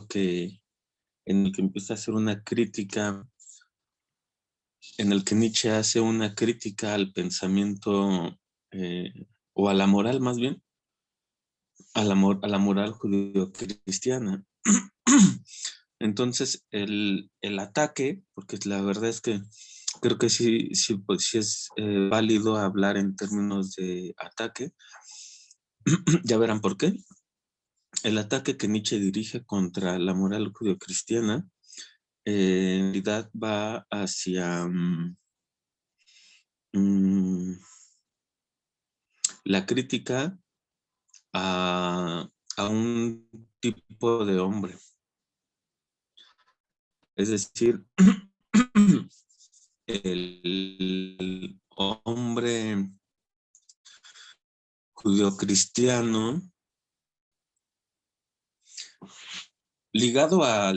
que en el que empieza a hacer una crítica, en el que Nietzsche hace una crítica al pensamiento, o a la moral más bien, a la moral judio-cristiana. Entonces, el ataque, porque la verdad es que creo que sí, pues, sí es válido hablar en términos de ataque. Ya verán por qué. El ataque que Nietzsche dirige contra la moral judio-cristiana en realidad va hacia mm, la crítica a un tipo de hombre. Es decir, el hombre judio-cristiano ligado a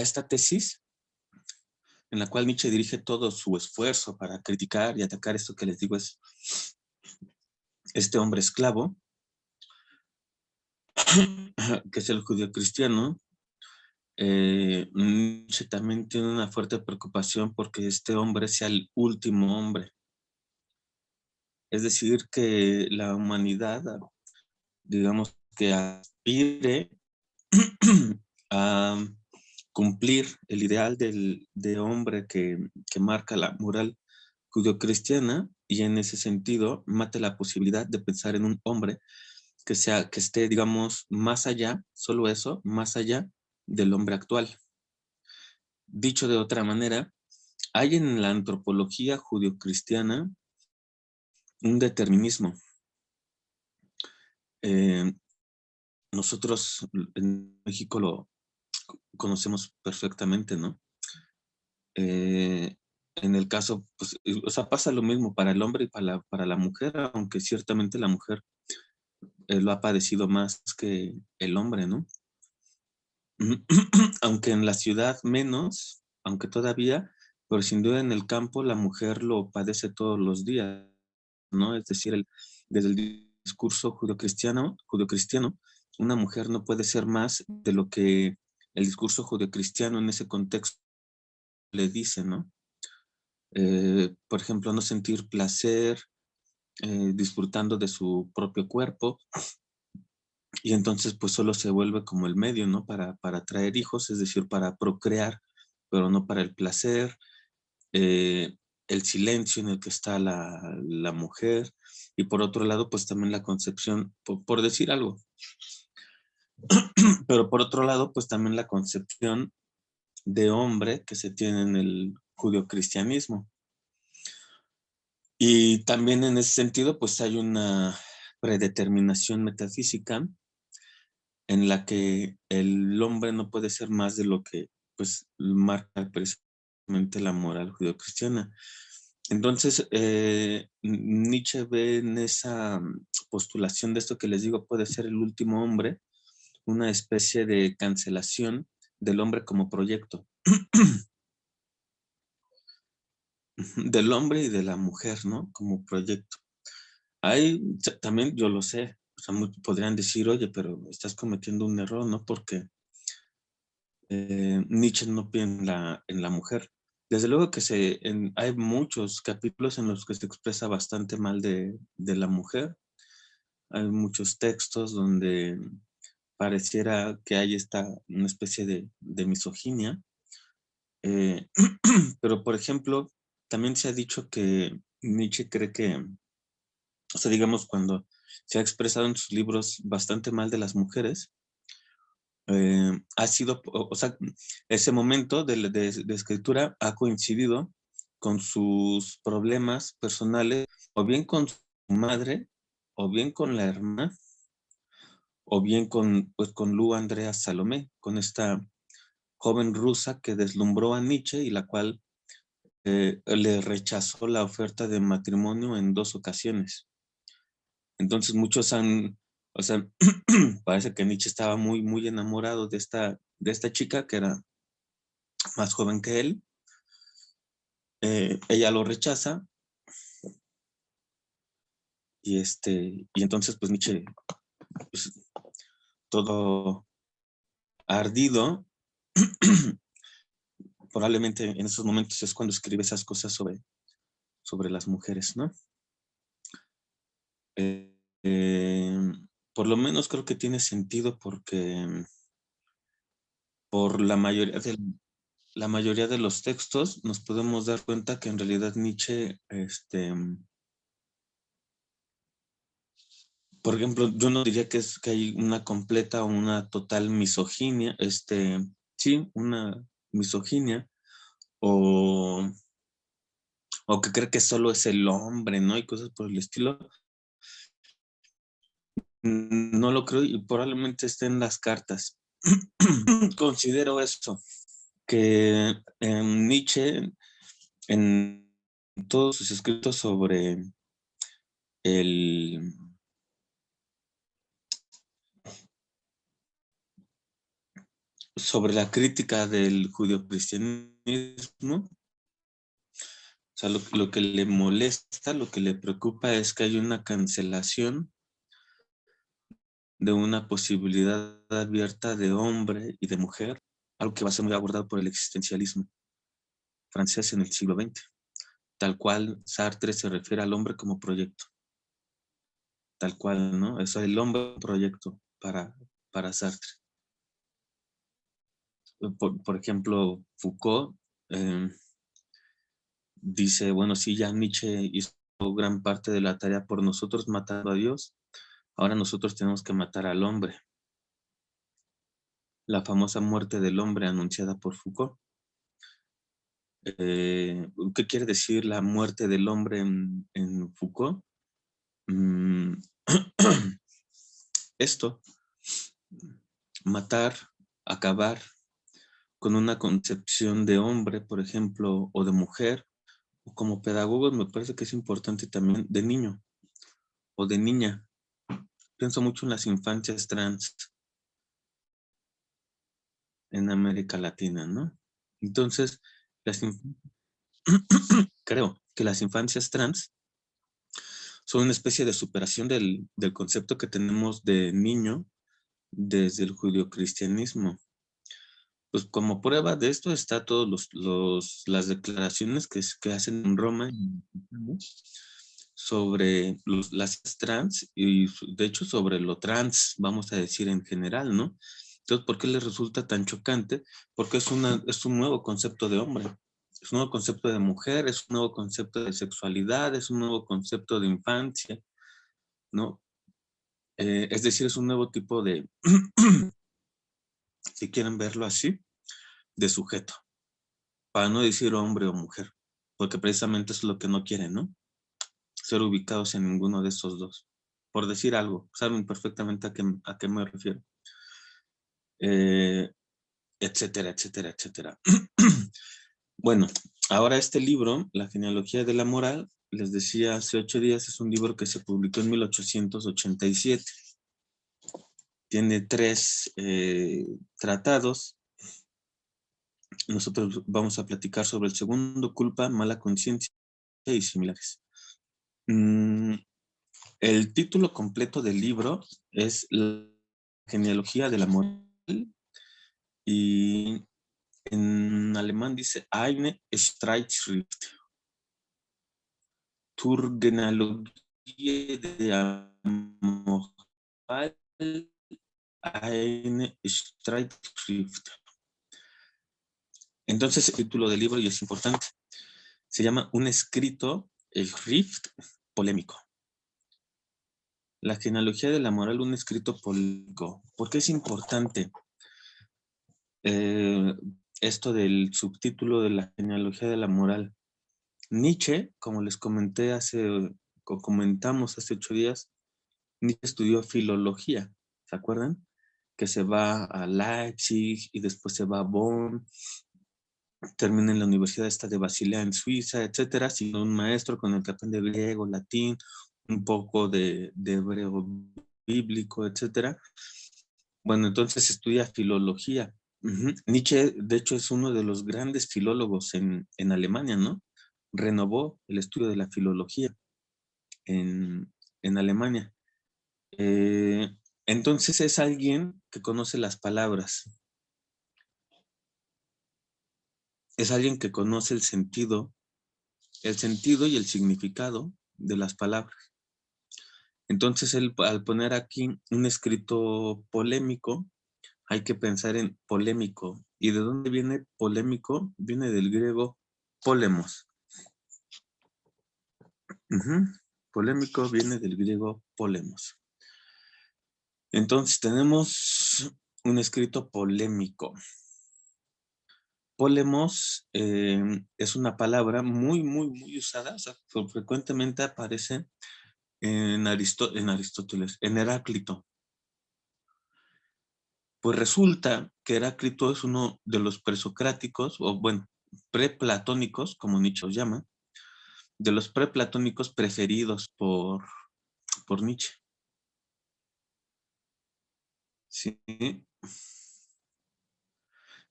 esta tesis en la cual Nietzsche dirige todo su esfuerzo para criticar y atacar esto que les digo es este hombre esclavo, que es el judío cristiano. Nietzsche también tiene una fuerte preocupación porque este hombre sea el último hombre. Es decir, que la humanidad, digamos, que aspire a cumplir el ideal de hombre que marca la moral judio-cristiana, y en ese sentido mate la posibilidad de pensar en un hombre que esté, digamos, más allá, solo eso, más allá del hombre actual. Dicho de otra manera, hay en la antropología judio-cristiana un determinismo. Eh, Nosotros en México lo conocemos perfectamente, ¿no? En el caso, pues, o sea, pasa lo mismo para el hombre y para la mujer, aunque ciertamente la mujer lo ha padecido más que el hombre, ¿no? Aunque en la ciudad menos, aunque todavía, pero sin duda en el campo la mujer lo padece todos los días, ¿no? Es decir, desde el discurso judio-cristiano, una mujer no puede ser más de lo que el discurso judio-cristiano en ese contexto le dice, ¿no? Por ejemplo, no sentir placer, disfrutando de su propio cuerpo, y entonces pues solo se vuelve como el medio, ¿no? Para traer hijos, es decir, para procrear, pero no para el placer, el silencio en el que está la mujer, y por otro lado, pues también la concepción, por decir algo, pero por otro lado, pues también la concepción de hombre que se tiene en el judio-cristianismo. Y también en ese sentido, pues hay una predeterminación metafísica en la que el hombre no puede ser más de lo que pues marca precisamente la moral judeocristiana. Entonces, Nietzsche ve en esa postulación de esto que les digo, puede ser el último hombre, una especie de cancelación del hombre como proyecto, del hombre y de la mujer, ¿no? Como proyecto. Hay, también yo lo sé, o sea, podrían decir, oye, pero estás cometiendo un error, ¿no? Porque Nietzsche no piensa en la mujer. Desde luego que hay muchos capítulos en los que se expresa bastante mal de la mujer. Hay muchos textos donde pareciera que hay una especie de misoginia. Eh, pero, por ejemplo, también se ha dicho que Nietzsche cree que, o sea, digamos, cuando se ha expresado en sus libros bastante mal de las mujeres, ha sido, o sea, ese momento de escritura ha coincidido con sus problemas personales, o bien con su madre, o bien con la hermana, o bien pues, con Lu Andrea Salomé, con esta joven rusa que deslumbró a Nietzsche y la cual le rechazó la oferta de matrimonio en 2 ocasiones. Entonces muchos o sea, parece que Nietzsche estaba muy, muy enamorado de esta chica que era más joven que él. Ella lo rechaza y entonces pues Nietzsche, pues, todo ardido, probablemente en esos momentos es cuando escribe esas cosas sobre las mujeres, ¿no? Eh, eh, por lo menos creo que tiene sentido porque por la mayoría de los textos nos podemos dar cuenta que en realidad Nietzsche, por ejemplo, yo no diría que hay una completa o una total misoginia, sí, una misoginia, o, o que cree que solo es el hombre, ¿no? Y cosas por el estilo. No lo creo y probablemente esté en las cartas. Considero esto, que Nietzsche, en todos sus escritos el, sobre la crítica del judio-cristianismo, o sea, lo que le molesta, lo que le preocupa es que hay una cancelación de una posibilidad abierta de hombre y de mujer, algo que va a ser muy abordado por el existencialismo francés en el siglo XX, tal cual Sartre se refiere al hombre como proyecto, tal cual, ¿no? Eso es el hombre proyecto para Sartre. Por ejemplo, Foucault eh, dice, bueno, sí, ya Nietzsche hizo gran parte de la tarea por nosotros matando a Dios, ahora nosotros tenemos que matar al hombre. La famosa muerte del hombre anunciada por Foucault. ¿Qué quiere decir la muerte del hombre en Foucault? Mm, esto, matar, acabar con una concepción de hombre, por ejemplo, o de mujer, o como pedagogos me parece que es importante también de niño o de niña. Pienso mucho en las infancias trans en América Latina, ¿no? Entonces, creo que las infancias trans son una especie de superación del concepto que tenemos de niño desde el judio-cristianismo. Pues como prueba de esto está todas las declaraciones que hacen en Roma sobre las trans y de hecho sobre lo trans, vamos a decir en general, ¿no? Entonces, ¿por qué les resulta tan chocante? Porque es un nuevo concepto de hombre, es un nuevo concepto de mujer, es un nuevo concepto de sexualidad, es un nuevo concepto de infancia, ¿no? Es decir, es un nuevo tipo de, si quieren verlo así, de sujeto, para no decir hombre o mujer, porque precisamente es lo que no quieren, ¿no? Ser ubicados en ninguno de esos dos. Por decir algo, saben perfectamente a qué me refiero. Eh, etcétera, etcétera, etcétera. Bueno, ahora este libro, La genealogía de la moral, les decía hace 8 días, es un libro que se publicó en 1887. Tiene 3 tratados. Nosotros vamos a platicar sobre el segundo, culpa, mala conciencia y similares. El título completo del libro es La genealogía de la moral y en alemán dice Eine Streitschrift zur Genealogie der Moral, eine Streitschrift. Entonces el título del libro, y es importante, se llama Un escrito, el Schrift polémico. La genealogía de la moral, un escrito polémico. ¿Por qué es importante esto del subtítulo de la genealogía de la moral? Nietzsche, como les comenté comentamos hace 8 días, Nietzsche estudió filología, ¿se acuerdan? Que se va a Leipzig y después se va a Bonn, termina en la Universidad esta de Basilea en Suiza, etcétera, siendo un maestro con el que aprende griego, latín, un poco de hebreo bíblico, etcétera. Bueno, entonces estudia filología. Nietzsche, de hecho, es uno de los grandes filólogos en Alemania, ¿no? Renovó el estudio de la filología en Alemania. Entonces es alguien que conoce las palabras, es alguien que conoce el sentido y el significado de las palabras. Entonces, él, al poner aquí un escrito polémico, hay que pensar en polémico. ¿Y de dónde viene polémico? Viene del griego polemos. Polémico viene del griego polemos. Entonces tenemos un escrito polémico. Polemos es una palabra muy, muy, muy usada. O sea, frecuentemente aparece en Aristóteles, en Heráclito. Pues resulta que Heráclito es uno de los presocráticos, o bueno, preplatónicos, como Nietzsche los llama, de los preplatónicos preferidos por Nietzsche. Sí.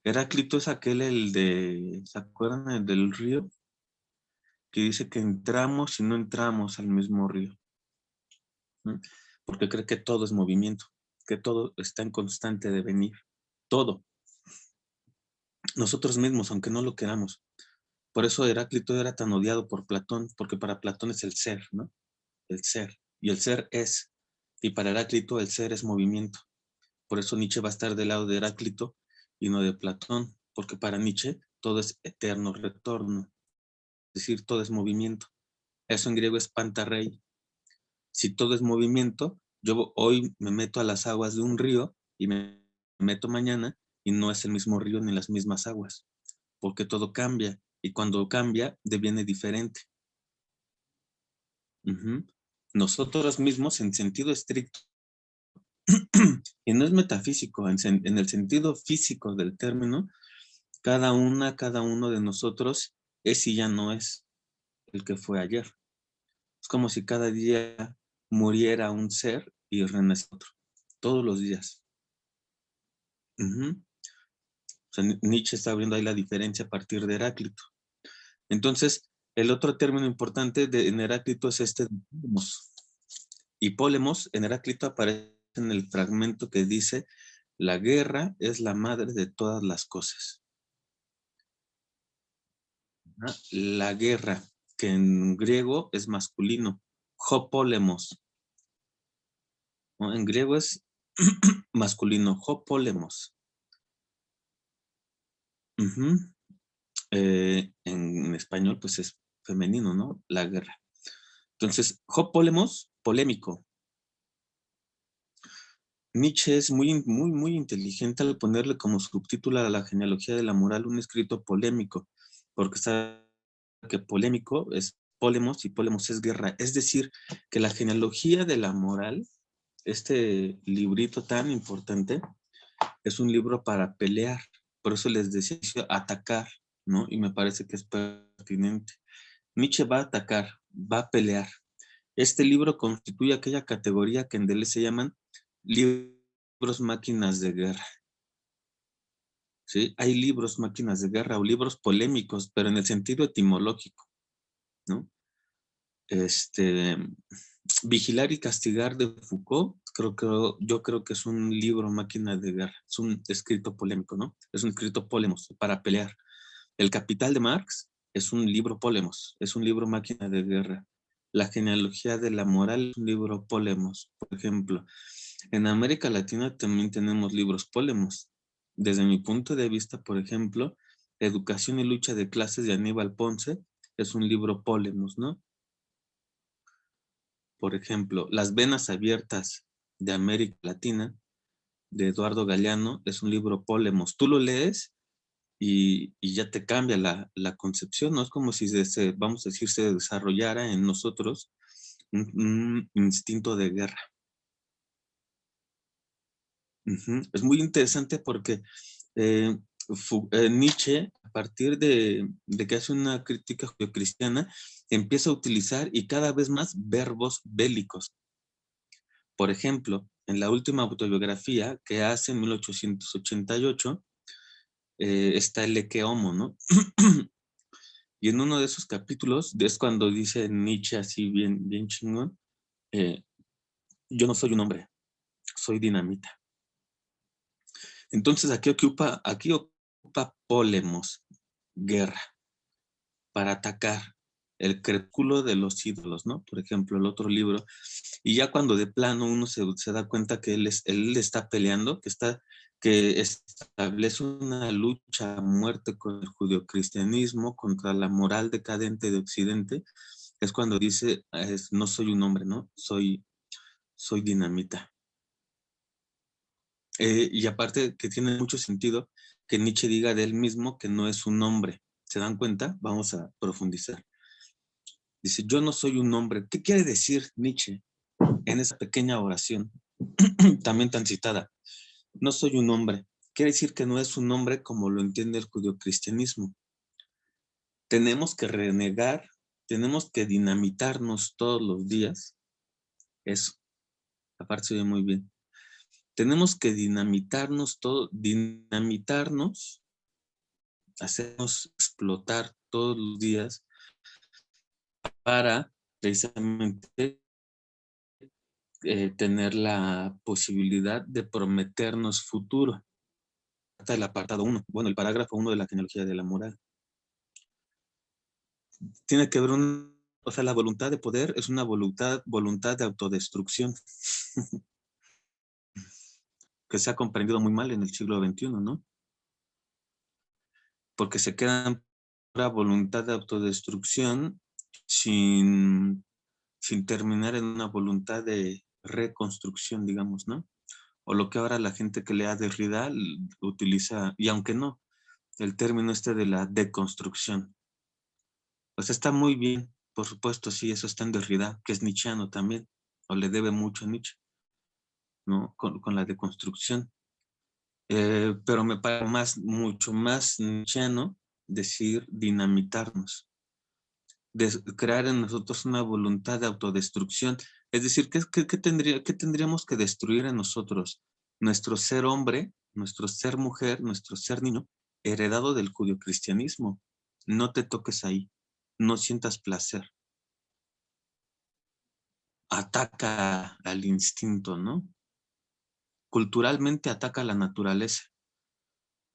Heráclito es aquel, el de, ¿se acuerdan? El del río, que dice que entramos y no entramos al mismo río. ¿Mm? Porque cree que todo es movimiento, que todo está en constante devenir. Todo. Nosotros mismos, aunque no lo queramos. Por eso Heráclito era tan odiado por Platón, porque para Platón es el ser, ¿no? El ser. Y el ser es. Y para Heráclito el ser es movimiento. Por eso Nietzsche va a estar del lado de Heráclito y no de Platón, porque para Nietzsche todo es eterno retorno, es decir, todo es movimiento. Eso en griego es pantarrei. Si todo es movimiento, yo hoy me meto a las aguas de un río y me meto mañana y no es el mismo río ni las mismas aguas, porque todo cambia y cuando cambia deviene diferente. Nosotros mismos en sentido estricto, y no es metafísico, en el sentido físico del término, cada uno de nosotros es y ya no es el que fue ayer. Es como si cada día muriera un ser y renaciera otro, todos los días. O sea, Nietzsche está abriendo ahí la diferencia a partir de Heráclito. Entonces, el otro término importante en Heráclito es este de Pólemos. Y Pólemos en Heráclito aparece en el fragmento que dice, la guerra es la madre de todas las cosas. La guerra, que en griego es masculino, hopólemos. ¿No? En griego es masculino, hopólemos. En español, pues es femenino, ¿no? La guerra. Entonces, hopólemos, polémico. Nietzsche es muy, muy, muy inteligente al ponerle como subtítulo a la genealogía de la moral un escrito polémico, porque sabe que polémico es polemos y polemos es guerra. Es decir, que la genealogía de la moral, este librito tan importante, es un libro para pelear. Por eso les decía atacar, ¿no? Y me parece que es pertinente. Nietzsche va a atacar, va a pelear. Este libro constituye aquella categoría que en Deleuze se llaman libros máquinas de guerra. ¿Sí? Hay libros máquinas de guerra o libros polémicos, pero en el sentido etimológico, ¿no? Vigilar y castigar de Foucault, yo creo que es un libro máquina de guerra, es un escrito polémico, ¿no? Es un escrito polemos para pelear. El Capital de Marx es un libro polemos, es un libro máquina de guerra. La genealogía de la moral es un libro polemos, por ejemplo. En América Latina también tenemos libros polemos. Desde mi punto de vista, por ejemplo, Educación y lucha de clases de Aníbal Ponce es un libro polemos, ¿no? Por ejemplo, Las venas abiertas de América Latina, de Eduardo Galeano, es un libro polemos. Tú lo lees y ya te cambia la concepción, ¿no? Es como si, vamos a decir, se desarrollara en nosotros un instinto de guerra. Es muy interesante porque Nietzsche, a partir de que hace una crítica judeocristiana, empieza a utilizar y cada vez más verbos bélicos. Por ejemplo, en la última autobiografía que hace en 1888, está el Ecce Homo, ¿no? Y en uno de esos capítulos es cuando dice Nietzsche así bien, bien chingón, eh, yo no soy un hombre, soy dinamita. Entonces aquí ocupa Polemos. guerra, para atacar el crepúsculo de los ídolos, ¿no? Por ejemplo, el otro libro. Y ya cuando de plano uno se da cuenta que él está peleando, que establece una lucha a muerte con el judeocristianismo, contra la moral decadente de Occidente, es cuando dice, no soy un hombre, ¿no? Soy dinamita. Y aparte que tiene mucho sentido que Nietzsche diga de él mismo que no es un hombre. ¿Se dan cuenta? Vamos a profundizar. Dice, yo no soy un hombre. ¿Qué quiere decir Nietzsche en esa pequeña oración, también tan citada? No soy un hombre. Quiere decir que no es un hombre como lo entiende el judeocristianismo. Tenemos que renegar, tenemos que dinamitarnos todos los días. Eso, aparte se oye muy bien. Tenemos que dinamitarnos, hacernos explotar todos los días para precisamente tener la posibilidad de prometernos futuro. Hasta el apartado 1, bueno, el parágrafo 1 de la genealogía de la moral. Tiene que ver o sea, la voluntad de poder es una voluntad de autodestrucción que se ha comprendido muy mal en el siglo XXI, ¿no? Porque se queda en una voluntad de autodestrucción sin terminar en una voluntad de reconstrucción, digamos, ¿no? O lo que ahora la gente que lea Derrida utiliza, y aunque no, el término de la deconstrucción. Pues está muy bien, por supuesto, sí, eso está en Derrida, que es nietzscheano también, o le debe mucho a Nietzsche, ¿no? Con la deconstrucción. Pero me parece mucho más nietzscheano decir dinamitarnos, de crear en nosotros una voluntad de autodestrucción. Es decir, ¿qué tendríamos que destruir en nosotros? Nuestro ser hombre, nuestro ser mujer, nuestro ser niño, heredado del judeocristianismo. No te toques ahí, no sientas placer. Ataca al instinto, ¿no? Culturalmente ataca a la naturaleza.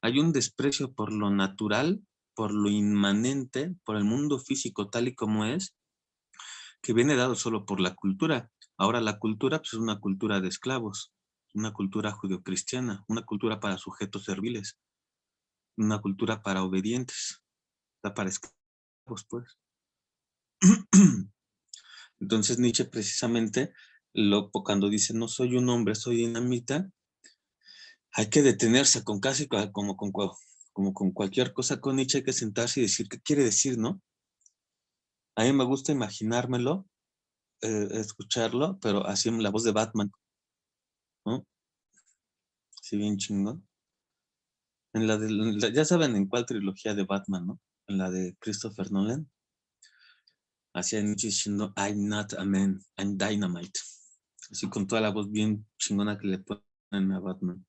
Hay un desprecio por lo natural, por lo inmanente, por el mundo físico tal y como es, que viene dado solo por la cultura. Ahora la cultura pues, es una cultura de esclavos, una cultura judeocristiana, una cultura para sujetos serviles, una cultura para obedientes, para esclavos, pues. Entonces Nietzsche precisamente, cuando dice no soy un hombre, soy dinamita, hay que detenerse con casi como con cualquier cosa con Nietzsche, hay que sentarse y decir qué quiere decir, ¿no? A mí me gusta imaginármelo, escucharlo, pero así en la voz de Batman, ¿no? Sí, bien chingón. Ya saben en cuál trilogía de Batman, ¿no? En la de Christopher Nolan. Hacía Nietzsche diciendo, I'm not a man, I'm dynamite. Así con toda la voz bien chingona que le ponen a Batman.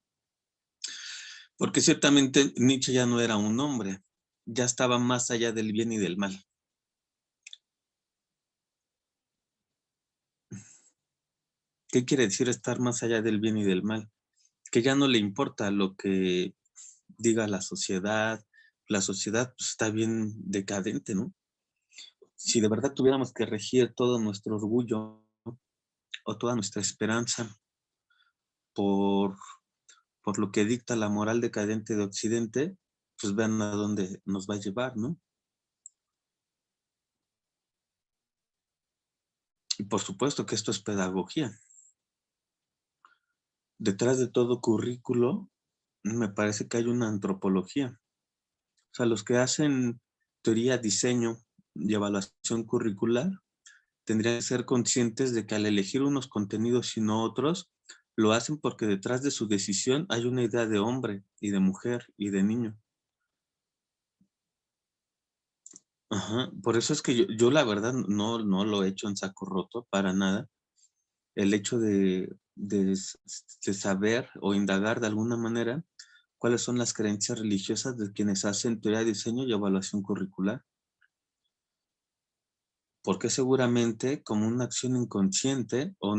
Porque ciertamente Nietzsche ya no era un hombre, ya estaba más allá del bien y del mal. ¿Qué quiere decir estar más allá del bien y del mal? Que ya no le importa lo que diga la sociedad pues, está bien decadente, ¿no? Si de verdad tuviéramos que regir todo nuestro orgullo o toda nuestra esperanza por, por lo que dicta la moral decadente de Occidente, pues vean a dónde nos va a llevar, ¿no? Y por supuesto que esto es pedagogía. Detrás de todo currículo, me parece que hay una antropología. O sea, los que hacen teoría, diseño y evaluación curricular tendrían que ser conscientes de que al elegir unos contenidos y no otros, lo hacen porque detrás de su decisión hay una idea de hombre y de mujer y de niño. Ajá. Por eso es que yo la verdad no lo he hecho en saco roto para nada. El hecho de saber o indagar de alguna manera cuáles son las creencias religiosas de quienes hacen teoría de diseño y evaluación curricular. Porque seguramente como una acción inconsciente o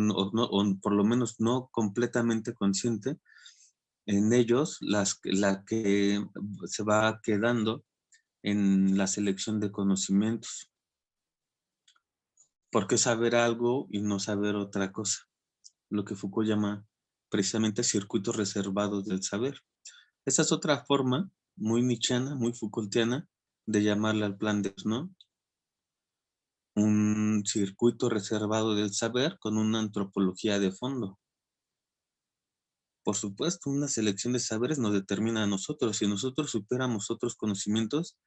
por lo menos no completamente consciente, en ellos la que se va quedando en la selección de conocimientos. ¿Por qué saber algo y no saber otra cosa? Lo que Foucault llama precisamente circuitos reservados del saber. Esa es otra forma muy nietzscheana, muy Foucaultiana, de llamarle al plan de Dios, ¿no? Un circuito reservado del saber con una antropología de fondo. Por supuesto, una selección de saberes nos determina a nosotros. Si nosotros supiéramos otros conocimientos,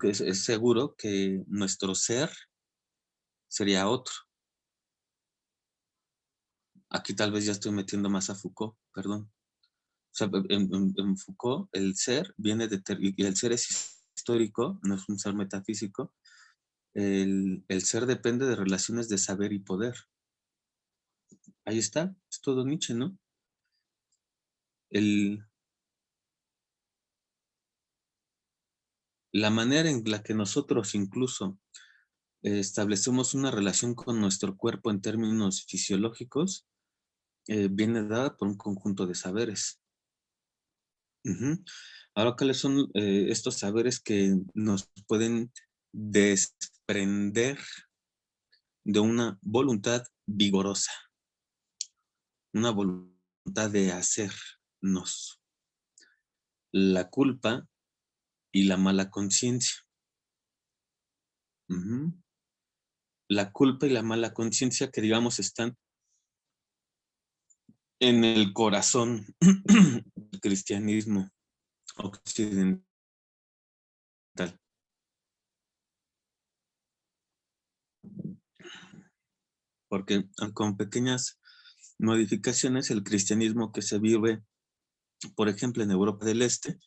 es seguro que nuestro ser sería otro. Aquí tal vez ya estoy metiendo más a Foucault, perdón. O sea, en Foucault el ser viene de, y el ser es histórico, no es un ser metafísico. El ser depende de relaciones de saber y poder. Ahí está, es todo Nietzsche, ¿no? La manera en la que nosotros incluso establecemos una relación con nuestro cuerpo en términos fisiológicos viene dada por un conjunto de saberes. Ujú. Ahora, ¿cuáles son estos saberes que nos pueden desprender de una voluntad vigorosa, una voluntad de hacernos? La culpa y la mala conciencia. Ujú. La culpa y la mala conciencia que, digamos, están en el corazón del cristianismo occidental. Porque con pequeñas modificaciones, el cristianismo que se vive, por ejemplo, en Europa del Este,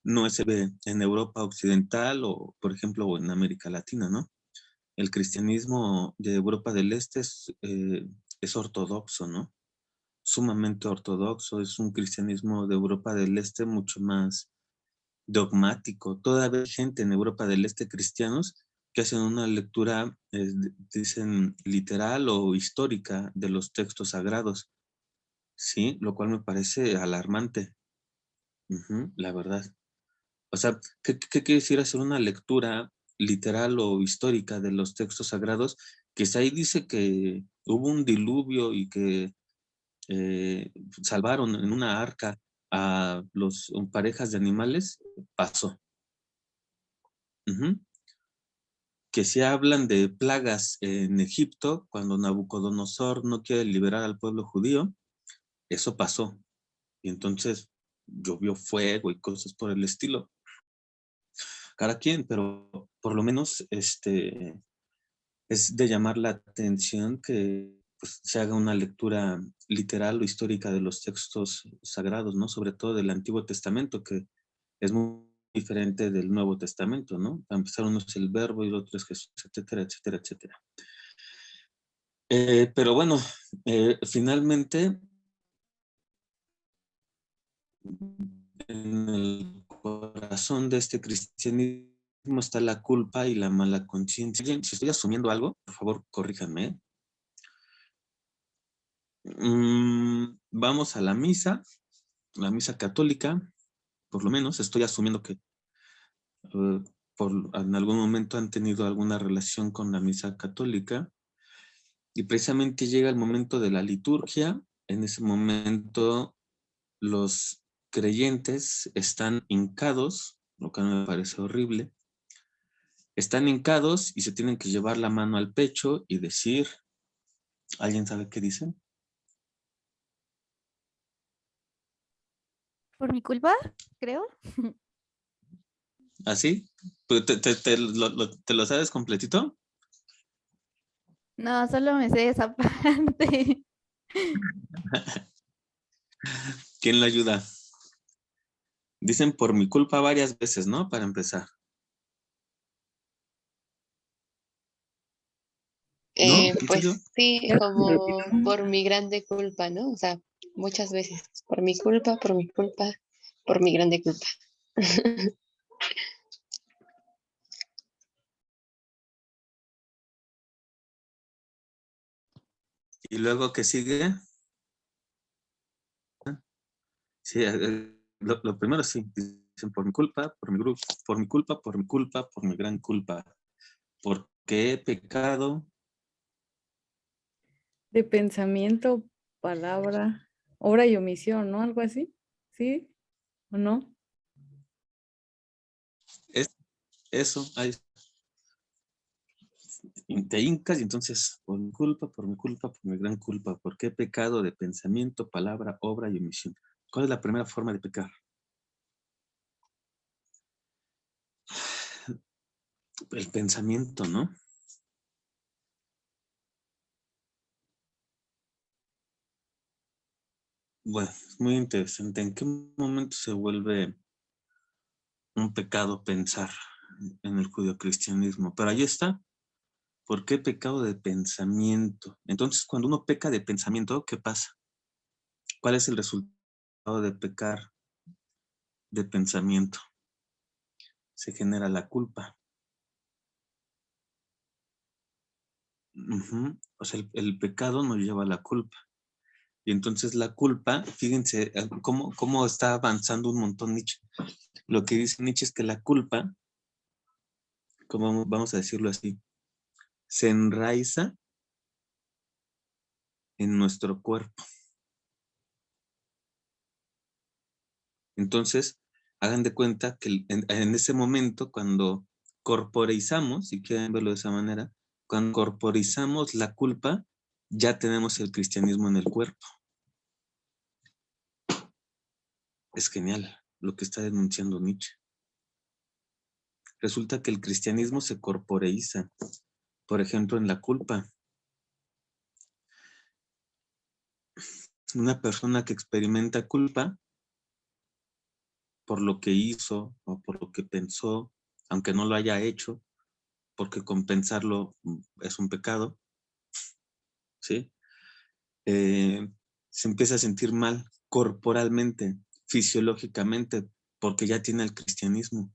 no se ve en Europa occidental o, por ejemplo, en América Latina, ¿no? El cristianismo de Europa del Este es ortodoxo, ¿no? Sumamente ortodoxo, es un cristianismo de Europa del Este mucho más dogmático. Todavía hay gente en Europa del Este, cristianos, que hacen una lectura, dicen, literal o histórica de los textos sagrados, ¿sí? Lo cual me parece alarmante, la verdad. O sea, ¿qué quiere decir hacer una lectura literal o histórica de los textos sagrados? Que ahí dice que hubo un diluvio y que salvaron en una arca a los parejas de animales, pasó. Que si hablan de plagas en Egipto, cuando Nabucodonosor no quiere liberar al pueblo judío, eso pasó. Y entonces llovió fuego y cosas por el estilo. Cada quien, pero por lo menos es de llamar la atención que pues, se haga una lectura literal o histórica de los textos sagrados, ¿no? Sobre todo del Antiguo Testamento, que es muy diferente del Nuevo Testamento, ¿no? Para empezar, uno es el Verbo y el otro es Jesús, etcétera, etcétera, etcétera. Pero bueno, finalmente, en el corazón de este cristianismo está la culpa y la mala conciencia. Si estoy asumiendo algo, por favor, corríjanme. Vamos a la misa católica, por lo menos, estoy asumiendo que en algún momento han tenido alguna relación con la misa católica, y precisamente llega el momento de la liturgia. En ese momento los creyentes están hincados, lo que me parece horrible, están hincados y se tienen que llevar la mano al pecho y decir, ¿alguien sabe qué dicen? Por mi culpa, creo. ¿Así? ¿Te lo sabes completito? No, solo me sé esa parte. ¿Quién lo ayuda? Dicen por mi culpa varias veces, ¿no? Para empezar. ¿No? ¿En serio? Pues sí, como por mi grande culpa, ¿no? O sea, muchas veces, por mi culpa, por mi culpa, por mi grande culpa. ¿Y luego qué sigue? Sí, lo primero sí. dicen por mi culpa, por mi grupo, por mi culpa, por mi culpa, por mi gran culpa. Porque he pecado. De pensamiento, palabra, obra y omisión, ¿no? Algo así. ¿Sí? ¿O no? Es eso, ahí te hincas y entonces, por mi culpa, por mi gran culpa, porque he pecado de pensamiento, palabra, obra y omisión. ¿Cuál es la primera forma de pecar? El pensamiento, ¿no? Bueno, es muy interesante. ¿En qué momento se vuelve un pecado pensar en el judeocristianismo? Pero ahí está. ¿Por qué pecado de pensamiento? Entonces, cuando uno peca de pensamiento, ¿qué pasa? ¿Cuál es el resultado de pecar de pensamiento? Se genera la culpa. O sea, el pecado nos lleva a la culpa. Y entonces la culpa, fíjense cómo está avanzando un montón Nietzsche. Lo que dice Nietzsche es que la culpa, como vamos a decirlo así, se enraiza en nuestro cuerpo. Entonces, hagan de cuenta que en ese momento, cuando corporizamos, si quieren verlo de esa manera, cuando corporizamos la culpa, ya tenemos el cristianismo en el cuerpo. Es genial lo que está denunciando Nietzsche. Resulta que el cristianismo se corporeiza, por ejemplo, en la culpa. Una persona que experimenta culpa por lo que hizo o por lo que pensó, aunque no lo haya hecho, porque compensarlo es un pecado, ¿sí? Se empieza a sentir mal corporalmente, fisiológicamente, porque ya tiene el cristianismo.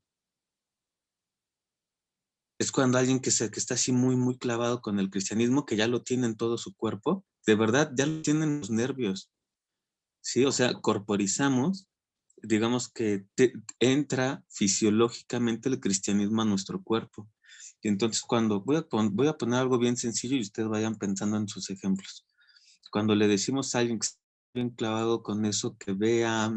Es cuando alguien que está así muy, muy clavado con el cristianismo, que ya lo tiene en todo su cuerpo, de verdad, ya lo tienen los nervios, ¿sí? O sea, corporizamos, digamos que entra fisiológicamente el cristianismo a nuestro cuerpo. Y entonces cuando, voy a poner algo bien sencillo y ustedes vayan pensando en sus ejemplos. Cuando le decimos a alguien que está bien clavado con eso, que vea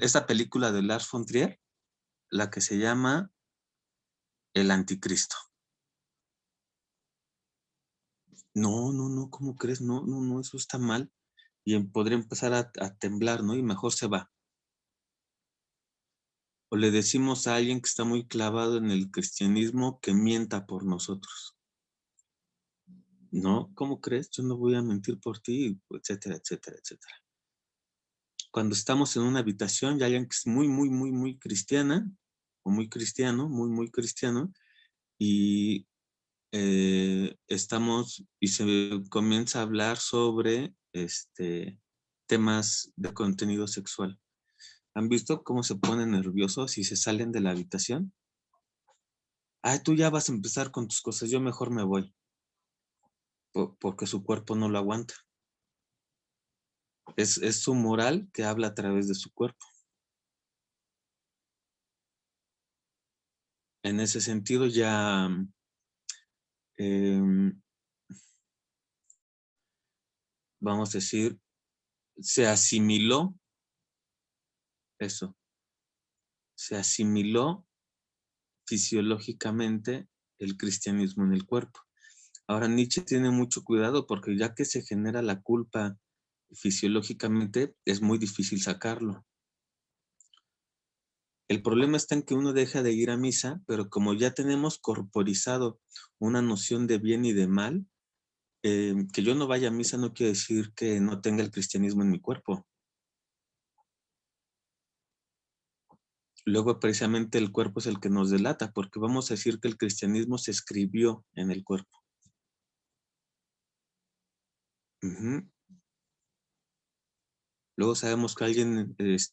esta película de Lars von Trier, la que se llama El Anticristo. No, no, no, ¿cómo crees? No, no, no, eso está mal. Y podría empezar a temblar, ¿no? Y mejor se va. O le decimos a alguien que está muy clavado en el cristianismo que mienta por nosotros. No, ¿cómo crees? Yo no voy a mentir por ti, etcétera, etcétera, etcétera. Cuando estamos en una habitación y hay alguien que es muy, muy, muy, muy cristiana, o muy cristiano, muy, muy cristiano, y estamos, y se comienza a hablar sobre temas de contenido sexual. ¿Han visto cómo se ponen nerviosos y se salen de la habitación? Ay, tú ya vas a empezar con tus cosas, yo mejor me voy, porque su cuerpo no lo aguanta. Es su moral que habla a través de su cuerpo. En ese sentido ya vamos a decir, se asimiló eso, se asimiló fisiológicamente el cristianismo en el cuerpo. Ahora Nietzsche tiene mucho cuidado porque ya que se genera la culpa fisiológicamente, es muy difícil sacarlo. El problema está en que uno deja de ir a misa, pero como ya tenemos corporizado una noción de bien y de mal, que yo no vaya a misa no quiere decir que no tenga el cristianismo en mi cuerpo. Luego precisamente el cuerpo es el que nos delata, porque vamos a decir que el cristianismo se escribió en el cuerpo. Luego sabemos que alguien es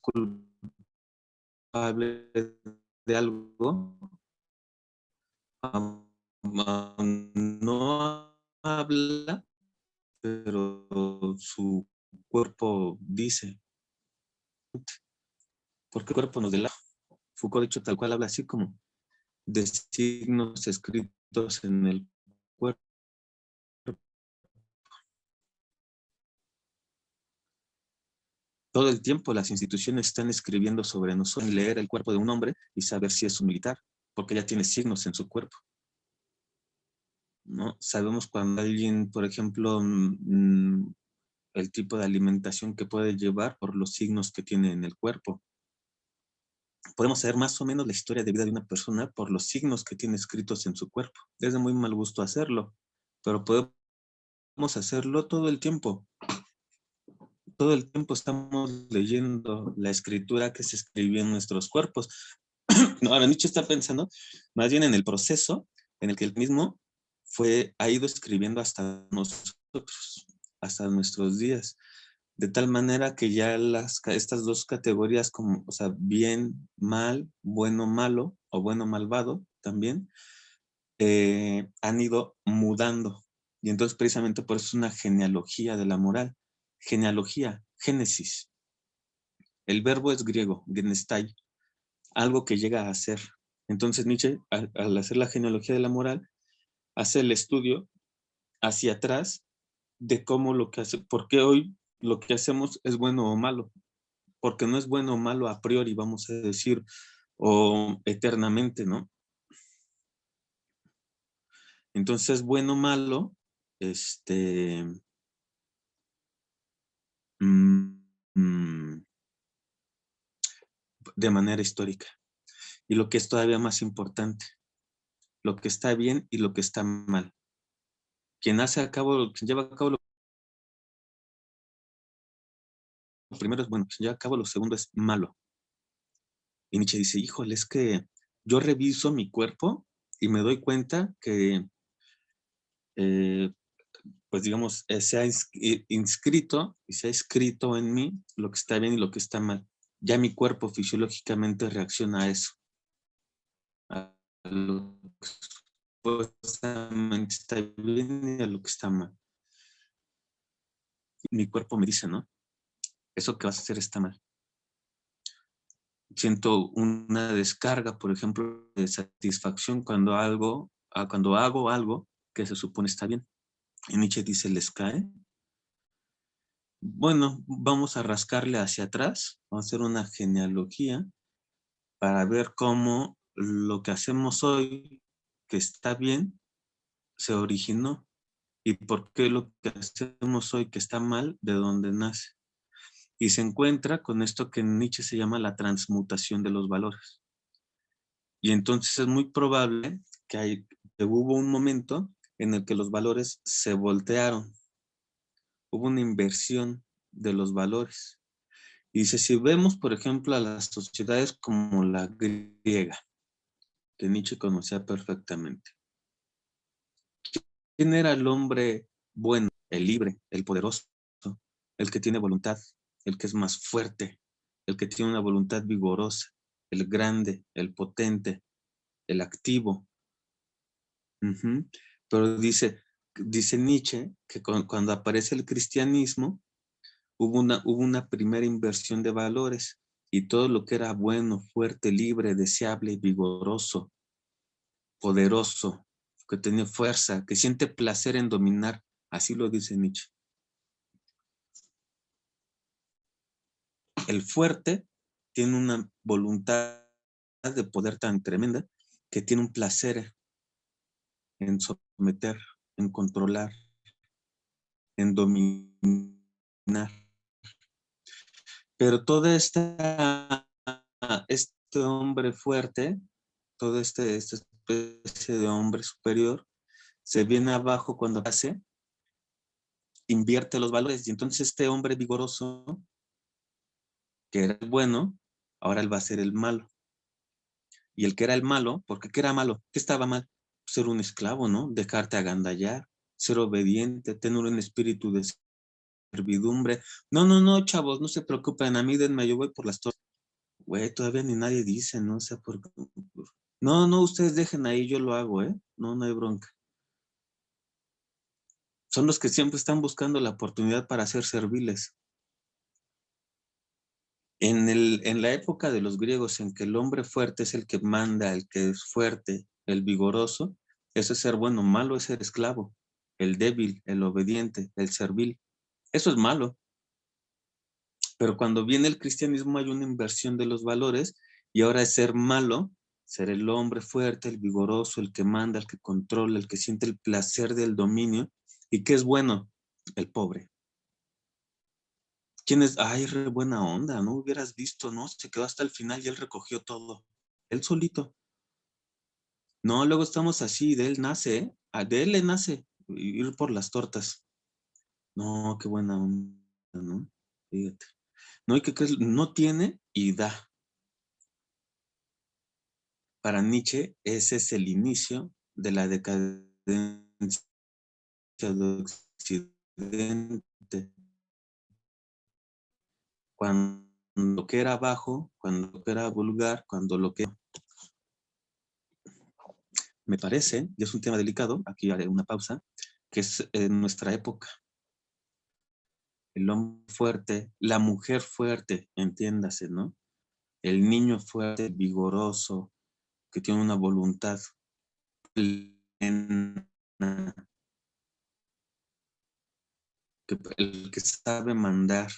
culpable de algo, no habla pero su cuerpo dice, porque el cuerpo nos delata. Foucault, de hecho, tal cual habla así como de signos escritos en el cuerpo. Todo el tiempo las instituciones están escribiendo sobre nosotros, leer el cuerpo de un hombre y saber si es un militar, porque ya tiene signos en su cuerpo, ¿no? Sabemos cuando alguien, por ejemplo, el tipo de alimentación que puede llevar por los signos que tiene en el cuerpo. Podemos saber más o menos la historia de vida de una persona por los signos que tiene escritos en su cuerpo. Es de muy mal gusto hacerlo, pero podemos hacerlo todo el tiempo. Todo el tiempo estamos leyendo la escritura que se escribió en nuestros cuerpos. No, ahora Nietzsche está pensando más bien en el proceso en el que él mismo ha ido escribiendo hasta nosotros, hasta nuestros días. De tal manera que ya estas dos categorías, como, o sea, bien, mal, bueno, malo, o bueno, malvado, también, han ido mudando. Y entonces precisamente por eso es una genealogía de la moral. Genealogía, génesis. El verbo es griego, genestai, algo que llega a ser. Entonces Nietzsche, al hacer la genealogía de la moral, hace el estudio hacia atrás de cómo lo que hace, por qué hoy lo que hacemos es bueno o malo. Porque no es bueno o malo a priori, vamos a decir, o eternamente, ¿no? Entonces, bueno o malo, mm, mm, de manera histórica. Y lo que es todavía más importante, lo que está bien y lo que está mal. Quien lleva a cabo lo primero es bueno, quien lleva a cabo lo segundo es malo. Y Nietzsche dice, híjole, es que yo reviso mi cuerpo y me doy cuenta que, pues digamos, se ha inscrito y se ha escrito en mí lo que está bien y lo que está mal. Ya mi cuerpo fisiológicamente reacciona a eso. A lo que supuestamente está bien y a lo que está mal. Mi cuerpo me dice, ¿no? Eso que vas a hacer está mal. Siento una descarga, por ejemplo, de satisfacción cuando hago algo que se supone está bien. Y Nietzsche dice, ¿les cae? Bueno, vamos a rascarle hacia atrás, vamos a hacer una genealogía para ver cómo lo que hacemos hoy, que está bien, se originó. Y por qué lo que hacemos hoy, que está mal, de dónde nace. Y se encuentra con esto que en Nietzsche se llama la transmutación de los valores. Y entonces es muy probable que hubo un momento en el que los valores se voltearon. Hubo una inversión de los valores. Y dice, si vemos, por ejemplo, a las sociedades como la griega, que Nietzsche conocía perfectamente. ¿Quién era el hombre bueno, el libre, el poderoso, el que tiene voluntad, el que es más fuerte, el que tiene una voluntad vigorosa, el grande, el potente, el activo? Pero dice Nietzsche que cuando aparece el cristianismo hubo una primera inversión de valores y todo lo que era bueno, fuerte, libre, deseable, vigoroso, poderoso, que tiene fuerza, que siente placer en dominar, así lo dice Nietzsche. El fuerte tiene una voluntad de poder tan tremenda que tiene un placer en someter, en controlar, en dominar. Pero este hombre fuerte, toda esta especie de hombre superior, se viene abajo cuando invierte los valores. Y entonces este hombre vigoroso, que era el bueno, ahora él va a ser el malo. Y el que era el malo, ¿porque qué era malo? ¿Qué estaba mal? Ser un esclavo, ¿no? Dejarte agandallar, ser obediente, tener un espíritu de servidumbre. No, chavos, no se preocupen, a mí denme, yo voy por las torres. Güey, todavía ni nadie dice, ¿no? O sea, no, ustedes dejen ahí, yo lo hago, ¿eh? No hay bronca. son los que siempre están buscando la oportunidad para ser serviles. En la época de los griegos, en que el hombre fuerte es el que manda, el que es fuerte, el vigoroso, eso es ser bueno. Malo es ser esclavo, el débil, el obediente, el servil. Eso es malo. Pero cuando viene el cristianismo hay una inversión de los valores y ahora es ser malo, ser el hombre fuerte, el vigoroso, el que manda, el que controla, el que siente el placer del dominio. ¿Y qué es bueno? El pobre. ¿Quién es? Ay, re buena onda, no hubieras visto, ¿no? Se quedó hasta el final y él recogió todo. Él solito. No, luego estamos así, de él nace, ¿eh? De él le nace ir por las tortas. No, qué buena onda, ¿no? Fíjate. No, ¿y qué crees? No tiene y da. Para Nietzsche, ese es el inicio de la decadencia de Occidente. Cuando lo que era bajo, cuando lo que era vulgar, cuando lo que... Me parece, y es un tema delicado, aquí haré una pausa, que es en nuestra época. El hombre fuerte, la mujer fuerte, entiéndase, ¿no? El niño fuerte, vigoroso, que tiene una voluntad plena, el que sabe mandar,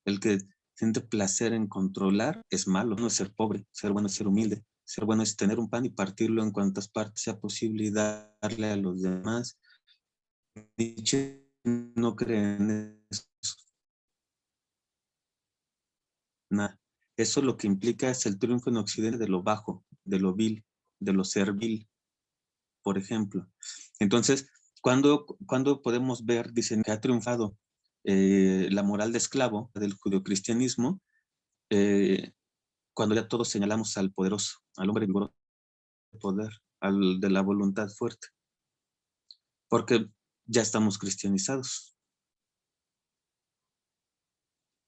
el que siente placer en controlar, es malo. No es ser pobre, ser bueno es ser humilde. Ser bueno es tener un pan y partirlo en cuantas partes sea posible y darle a los demás. Nietzsche no cree en eso. Nada. Eso lo que implica es el triunfo en Occidente de lo bajo, de lo vil, de lo servil, por ejemplo. Entonces, ¿cuándo podemos ver, dicen que ha triunfado la moral de esclavo del judeocristianismo? Cuando ya todos señalamos al poderoso, al hombre vigoroso de poder, al de la voluntad fuerte, porque ya estamos cristianizados.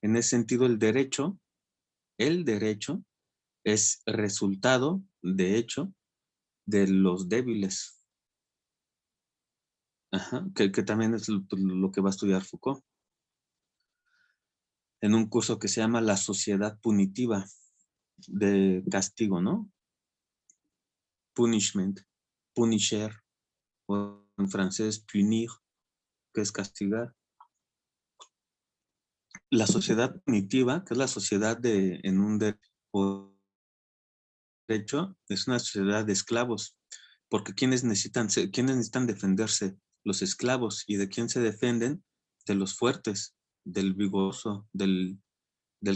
En ese sentido, el derecho es resultado, de hecho, de los débiles. Ajá, que también es lo que va a estudiar Foucault. En un curso que se llama La sociedad punitiva de castigo, ¿no? Punishment, punisher, o en francés punir, que es castigar. La sociedad punitiva, que es la sociedad en un derecho, es una sociedad de esclavos, porque ¿quiénes necesitan defenderse? Los esclavos. ¿Y de quién se defienden? De los fuertes, del vigoroso, del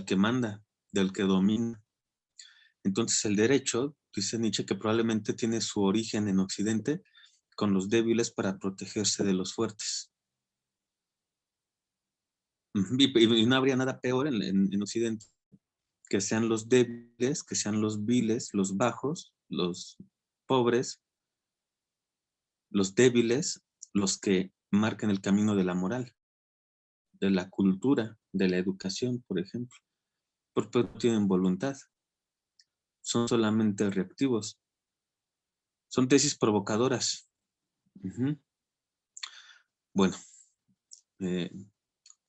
que manda, del que domina. Entonces el derecho, dice Nietzsche, que probablemente tiene su origen en Occidente con los débiles para protegerse de los fuertes. Y no habría nada peor en Occidente que sean los débiles, que sean los viles, los bajos, los pobres, los débiles, los que marcan el camino de la moral, de la cultura, de la educación, por ejemplo. Porque no tienen voluntad, son solamente reactivos. Son tesis provocadoras. Bueno, ¿qué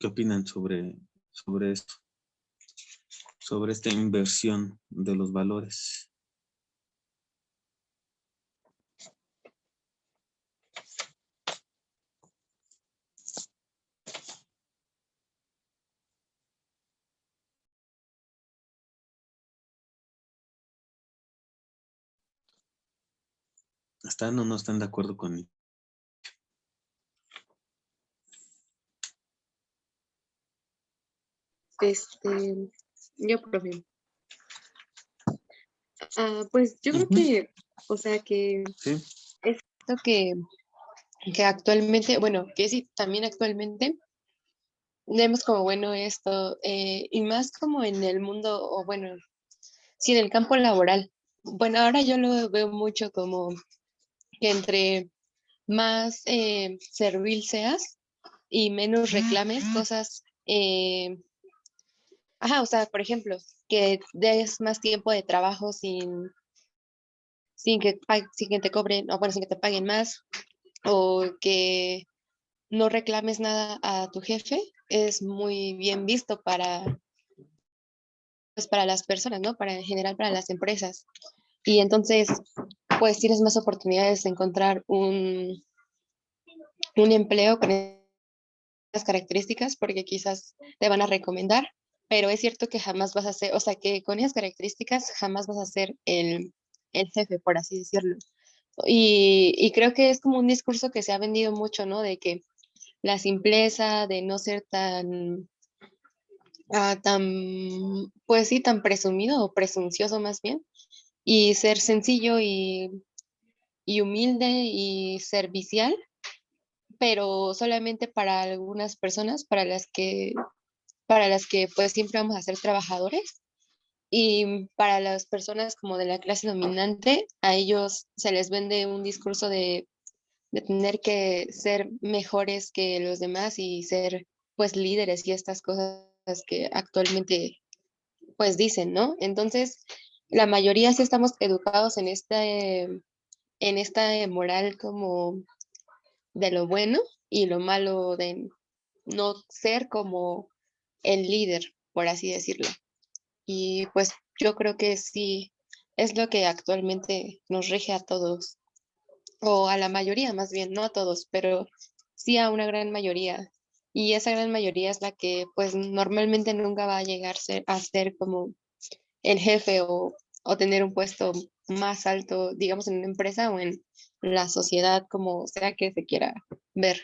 opinan sobre esto? Sobre esta inversión de los valores. ¿Están o no están de acuerdo conmigo? Yo, profe. Pues yo creo que, o sea, que Sí. esto que actualmente, bueno, que sí, también actualmente vemos como bueno esto, y más como en el mundo, o bueno, sí, en el campo laboral. Bueno, ahora yo lo veo mucho como que entre más servil seas y menos reclames cosas, o sea, por ejemplo, que des más tiempo de trabajo sin que te cobren, o bueno, sin que te paguen más, o que no reclames nada a tu jefe, es muy bien visto pues, para las personas, ¿no? Para en general para las empresas. Y entonces, pues tienes más oportunidades de encontrar un empleo con las características porque quizás te van a recomendar, pero es cierto que jamás vas a ser, o sea, que con esas características jamás vas a ser el jefe, por así decirlo. Y creo que es como un discurso que se ha vendido mucho, ¿no? De que la simpleza, de no ser tan, pues sí, tan presumido o presuncioso más bien, y ser sencillo y humilde y servicial, pero solamente para algunas personas, para las que pues siempre vamos a ser trabajadores y para las personas como de la clase dominante, a ellos se les vende un discurso de tener que ser mejores que los demás y ser pues líderes y estas cosas que actualmente pues dicen, ¿no? Entonces, la mayoría sí estamos educados en esta moral como de lo bueno y lo malo de no ser como el líder, por así decirlo. Y pues yo creo que sí es lo que actualmente nos rige a todos, o a la mayoría más bien, no a todos, pero sí a una gran mayoría. Y esa gran mayoría es la que pues normalmente nunca va a llegar a ser como el jefe o tener un puesto más alto, digamos, en una empresa o en la sociedad, como sea que se quiera ver.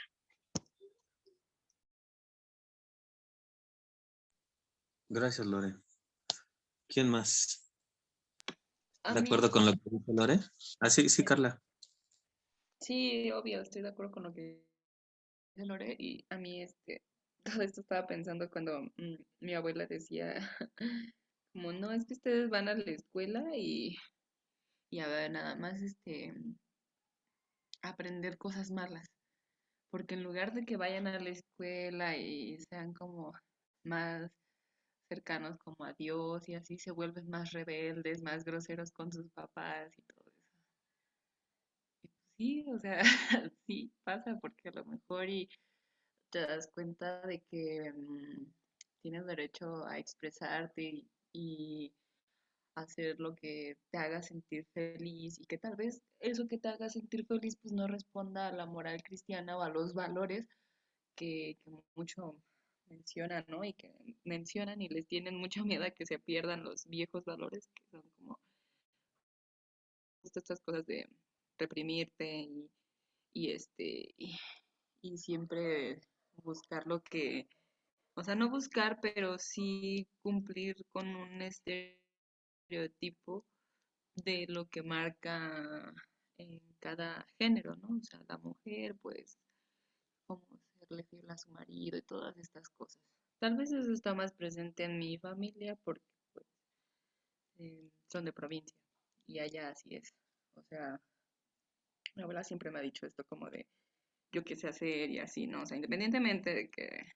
Gracias, Lore. ¿Quién más? A ¿De mí, acuerdo con lo que dice Lore? Ah, sí, sí, Carla. sí, obvio, estoy de acuerdo con lo que dice Lore y a mí todo esto estaba pensando cuando mi abuela decía como no, es que ustedes van a la escuela y a ver, nada más aprender cosas malas, porque en lugar de que vayan a la escuela y sean como más cercanos como a Dios y así se vuelven más rebeldes, más groseros con sus papás y todo eso. Y pues sí, o sea, sí pasa porque a lo mejor y te das cuenta de que tienes derecho a expresarte y hacer lo que te haga sentir feliz y que tal vez eso que te haga sentir feliz pues no responda a la moral cristiana o a los valores que mucho mencionan, ¿no? Y que mencionan y les tienen mucho miedo a que se pierdan los viejos valores que son como justo estas cosas de reprimirte y siempre buscar lo que, o sea, no buscar, pero sí cumplir con un estereotipo de lo que marca en cada género, ¿no? O sea, la mujer, pues, cómo serle fiel a su marido y todas estas cosas. Tal vez eso está más presente en mi familia porque pues, son de provincia y allá así es. O sea, mi abuela siempre me ha dicho esto como de yo qué sé hacer y así, ¿no? O sea, independientemente de que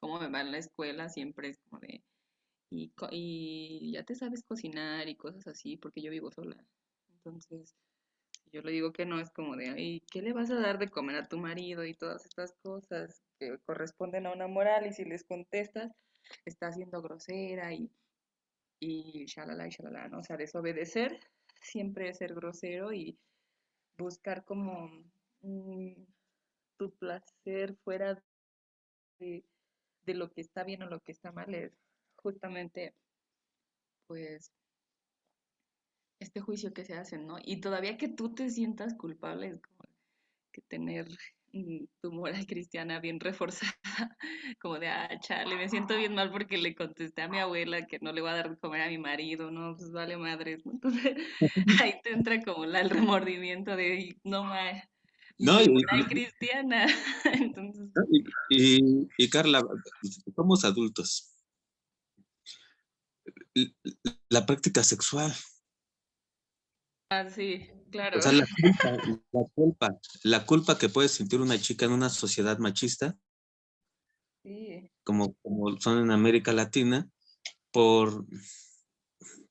cómo me va en la escuela, siempre es como de y ya te sabes cocinar y cosas así, porque yo vivo sola. Entonces, yo le digo que no, es como de, ¿y qué le vas a dar de comer a tu marido? Y todas estas cosas que corresponden a una moral, y si les contestas, está siendo grosera y shalala, ¿no? O sea, desobedecer siempre es ser grosero y buscar como mm, tu placer fuera de, de lo que está bien o lo que está mal, es justamente, pues, este juicio que se hace, ¿no? Y todavía que tú te sientas culpable es como que tener tu moral cristiana bien reforzada, como de, chale, me siento bien mal porque le contesté a mi abuela que no le voy a dar de comer a mi marido, no, pues vale madres, ¿no? Entonces ahí te entra como el remordimiento de, no más, No, mi moral cristiana. Entonces, y Carla, somos adultos. La práctica sexual, sí, claro. o sea, la culpa que puede sentir una chica en una sociedad machista, Sí, como son en América Latina, por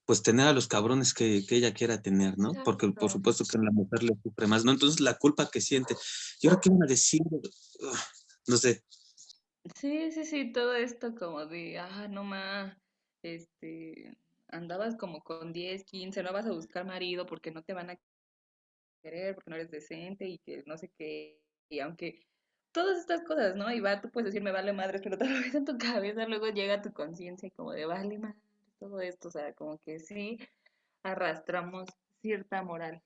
pues tener a los cabrones que ella quiera tener, ¿no? Porque por Exacto. supuesto que la mujer le sufre más, ¿no? Entonces la culpa que siente, ¿y ahora qué van a decir? Ugh, no sé, Sí, todo esto como de, no más, andabas como con 10, 15, no vas a buscar marido porque no te van a querer, porque no eres decente y que no sé qué, y aunque todas estas cosas, ¿no? Y va, tú puedes decir, me vale madre, pero tal vez en tu cabeza luego llega tu conciencia como de, vale madre, todo esto, o sea, como que sí arrastramos cierta moral.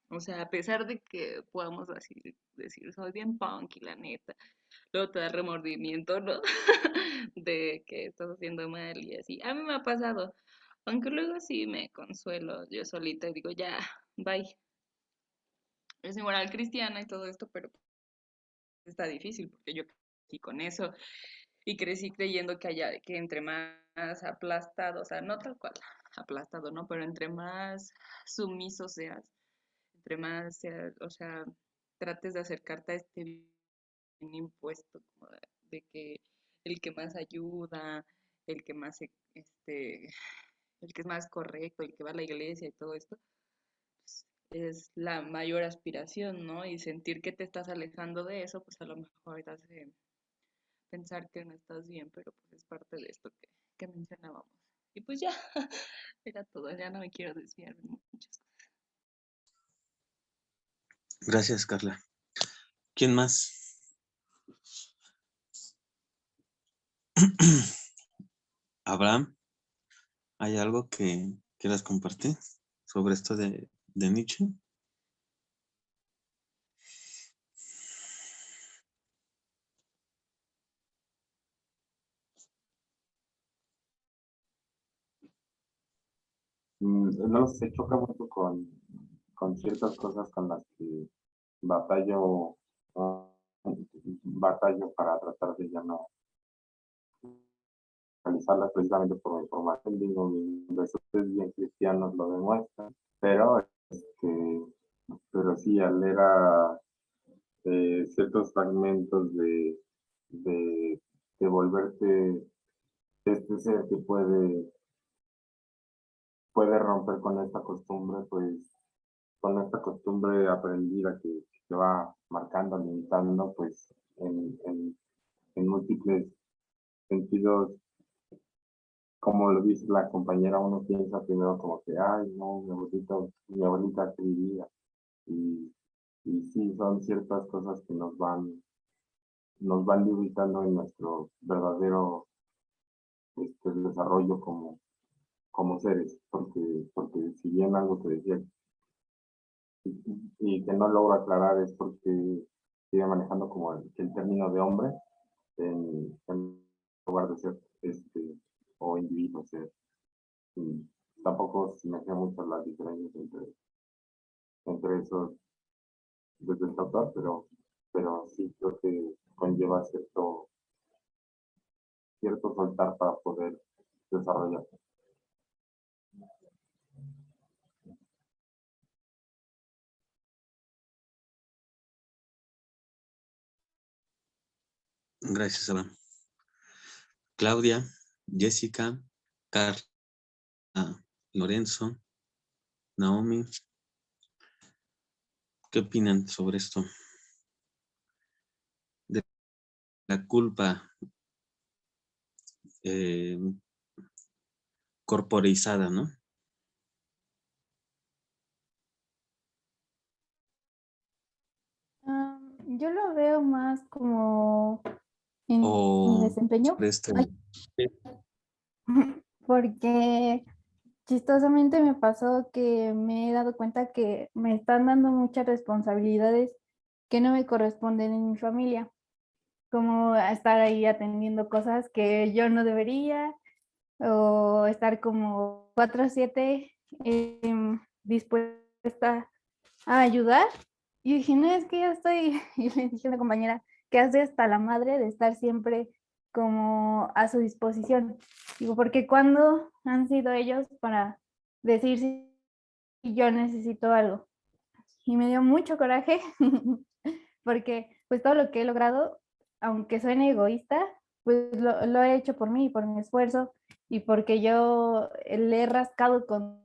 O sea, a pesar de que podamos así decir, soy bien punk y la neta, luego te da remordimiento, ¿no? De que estás haciendo mal y así. A mí me ha pasado, aunque luego sí me consuelo yo solita y digo, ya, bye. Es mi moral cristiana y todo esto, pero está difícil porque yo crecí con eso y crecí creyendo que entre más aplastado, o sea, no tal cual aplastado, ¿no? Pero entre más sumiso seas, entre más seas, o sea, trates de acercarte a este bien impuesto, como de que el que más ayuda, el que más, el que es más correcto, el que va a la iglesia y todo esto, es la mayor aspiración, ¿no? Y sentir que te estás alejando de eso, pues a lo mejor te hace pensar que no estás bien, pero pues es parte de esto que mencionábamos. Y pues ya, era todo, ya no me quiero desviar de muchas cosas. gracias, Carla. ¿Quién más? Abraham, ¿hay algo que quieras compartir sobre esto de Nietzsche? No sé, choca mucho con ciertas cosas con las que batallo, ah, batallo para tratar de ya no realizarlas precisamente por mi formación. Digo, mis estudios bien cristianos lo demuestran, este, pero sí, al leer a ciertos fragmentos de, de volverte este ser que puede romper con esta costumbre, pues con esta costumbre aprendida que se va marcando, limitando, pues en múltiples sentidos, como lo dice la compañera, uno piensa primero como que, ay, no, mi abuelita que vivía. Y, y sí, son ciertas cosas que nos van limitando en nuestro verdadero desarrollo como seres, porque si bien algo que decía y que no logro aclarar es porque sigue manejando como el término de hombre en lugar de ser o individuo ser. Y tampoco se me hacía mucho las diferencias entre esos desde el autor, pero sí creo que conlleva cierto soltar para poder desarrollar. Gracias, Abraham. Claudia, Jessica, Carla, Lorenzo, Naomi, ¿qué opinan sobre esto? De la culpa corporizada, ¿no? Yo lo veo más como en mi O desempeño, sobre esto. ay, porque chistosamente me pasó que me he dado cuenta que me están dando muchas responsabilidades que no me corresponden en mi familia, como estar ahí atendiendo cosas que yo no debería, o estar como 4/7 dispuesta a ayudar. Y dije, no, es que ya estoy, y le dije a una compañera, que hace hasta la madre de estar siempre como a su disposición. Digo, porque cuando han sido ellos para decir si yo necesito algo. Y me dio mucho coraje, porque pues todo lo que he logrado, aunque suene egoísta, pues lo he hecho por mí, por mi esfuerzo, y porque yo le he rascado con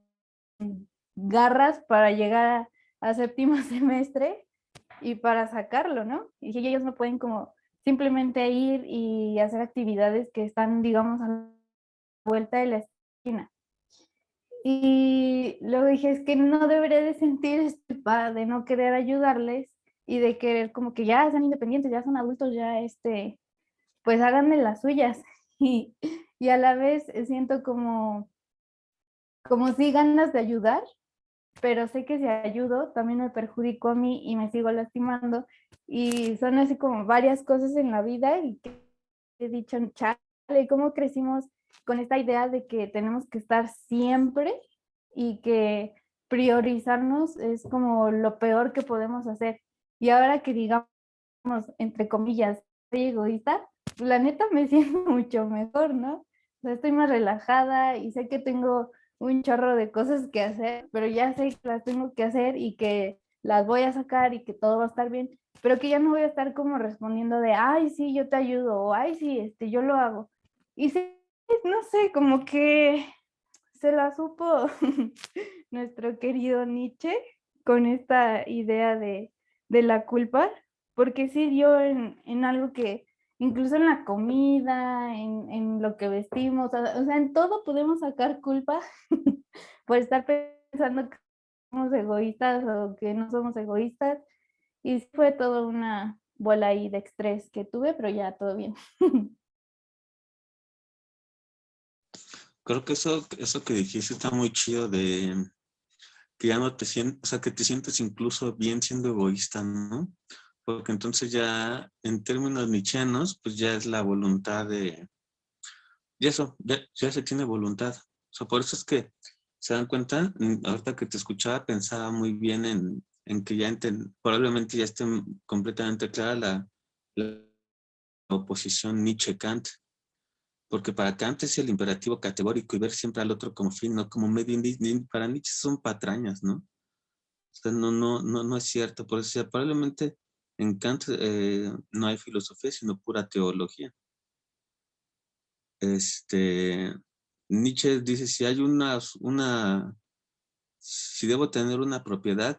garras para llegar a séptimo semestre y para sacarlo, ¿no? Y si ellos no pueden como simplemente ir y hacer actividades que están, digamos, a la vuelta de la esquina. Y luego dije, es que no debería de sentir culpa de no querer ayudarles y de querer como que ya sean independientes, ya son adultos, ya pues hagan de las suyas. Y a la vez siento como sí ganas de ayudar, pero sé que si ayudo también me perjudico a mí y me sigo lastimando. Y son así como varias cosas en la vida y que he dicho, chale, ¿cómo crecimos con esta idea de que tenemos que estar siempre y que priorizarnos es como lo peor que podemos hacer? Y ahora que digamos, entre comillas, soy egoísta, la neta me siento mucho mejor, ¿no? O sea, estoy más relajada y sé que tengo un chorro de cosas que hacer, pero ya sé que las tengo que hacer y que las voy a sacar y que todo va a estar bien, pero que ya no voy a estar como respondiendo de, ay, sí, yo te ayudo, o ay, sí, yo lo hago. Y sí, no sé, como que se la supo nuestro querido Nietzsche con esta idea de la culpa, porque sí dio en algo que, incluso en la comida, en lo que vestimos, o sea, en todo podemos sacar culpa por estar pensando que somos egoístas o que no somos egoístas. Y sí fue toda una bola ahí de estrés que tuve, pero ya todo bien. Creo que eso que dijiste está muy chido de que ya no te sientes, o sea, que te sientes incluso bien siendo egoísta, ¿no? Porque entonces ya, en términos nietzscheanos, pues ya es la voluntad de, y eso, ya se tiene voluntad. O sea, por eso es que se dan cuenta, ahorita que te escuchaba, pensaba muy bien en que ya probablemente ya esté completamente clara la oposición Nietzsche-Kant, porque para Kant es el imperativo categórico y ver siempre al otro como fin, no como medio. Para Nietzsche son patrañas, ¿no? O sea, no es cierto. Por eso, probablemente en Kant no hay filosofía, sino pura teología. Nietzsche dice, si debo tener una propiedad,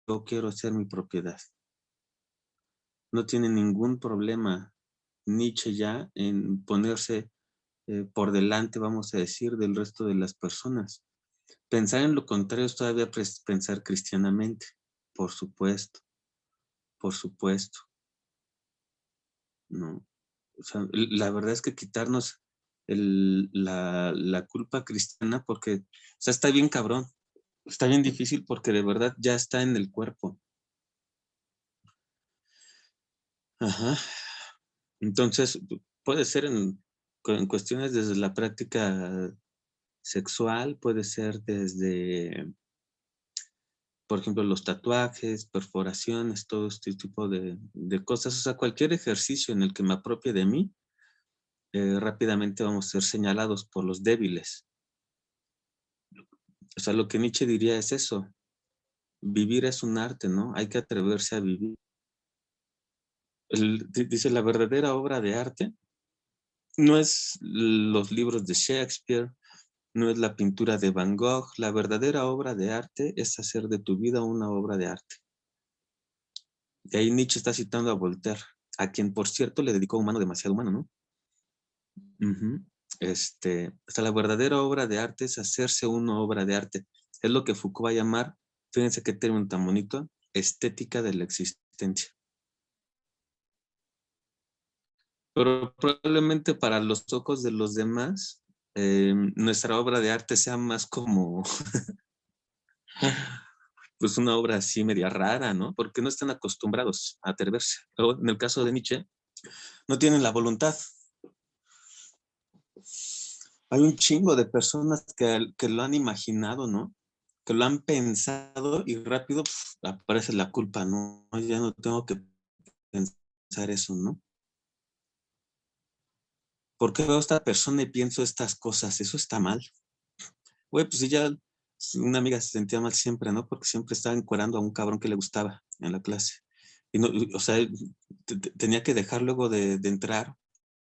yo quiero ser mi propiedad. No tiene ningún problema Nietzsche ya en ponerse por delante, vamos a decir, del resto de las personas. Pensar en lo contrario es todavía pensar cristianamente, por supuesto, por supuesto, ¿no? O sea, la verdad es que quitarnos la culpa cristiana, porque, o sea, está bien cabrón, está bien difícil porque de verdad ya está en el cuerpo. Ajá. Entonces, puede ser en cuestiones desde la práctica sexual, puede ser desde, por ejemplo, los tatuajes, perforaciones, todo este tipo de cosas. O sea, cualquier ejercicio en el que me apropie de mí, rápidamente vamos a ser señalados por los débiles. O sea, lo que Nietzsche diría es eso. Vivir es un arte, ¿no? Hay que atreverse a vivir. Dice, la verdadera obra de arte no es los libros de Shakespeare, no es la pintura de Van Gogh. La verdadera obra de arte es hacer de tu vida una obra de arte. Y ahí Nietzsche está citando a Voltaire, a quien, por cierto, le dedicó Humano, demasiado humano, ¿no? Uh-huh. Hasta la verdadera obra de arte es hacerse una obra de arte. Es lo que Foucault va a llamar, fíjense qué término tan bonito, estética de la existencia. Pero probablemente para los ojos de los demás, nuestra obra de arte sea más como pues una obra así media rara, ¿no? Porque no están acostumbrados a atreverse. Pero en el caso de Nietzsche, no tienen la voluntad. Hay un chingo de personas que lo han imaginado, ¿no? Que lo han pensado y rápido aparece la culpa, ¿no? Ya no tengo que pensar eso, ¿no? ¿Por qué veo a esta persona y pienso estas cosas? Eso está mal. Güey, pues ella, una amiga se sentía mal siempre, ¿no? Porque siempre estaba encuerando a un cabrón que le gustaba en la clase. Y no, o sea, tenía que dejar luego de entrar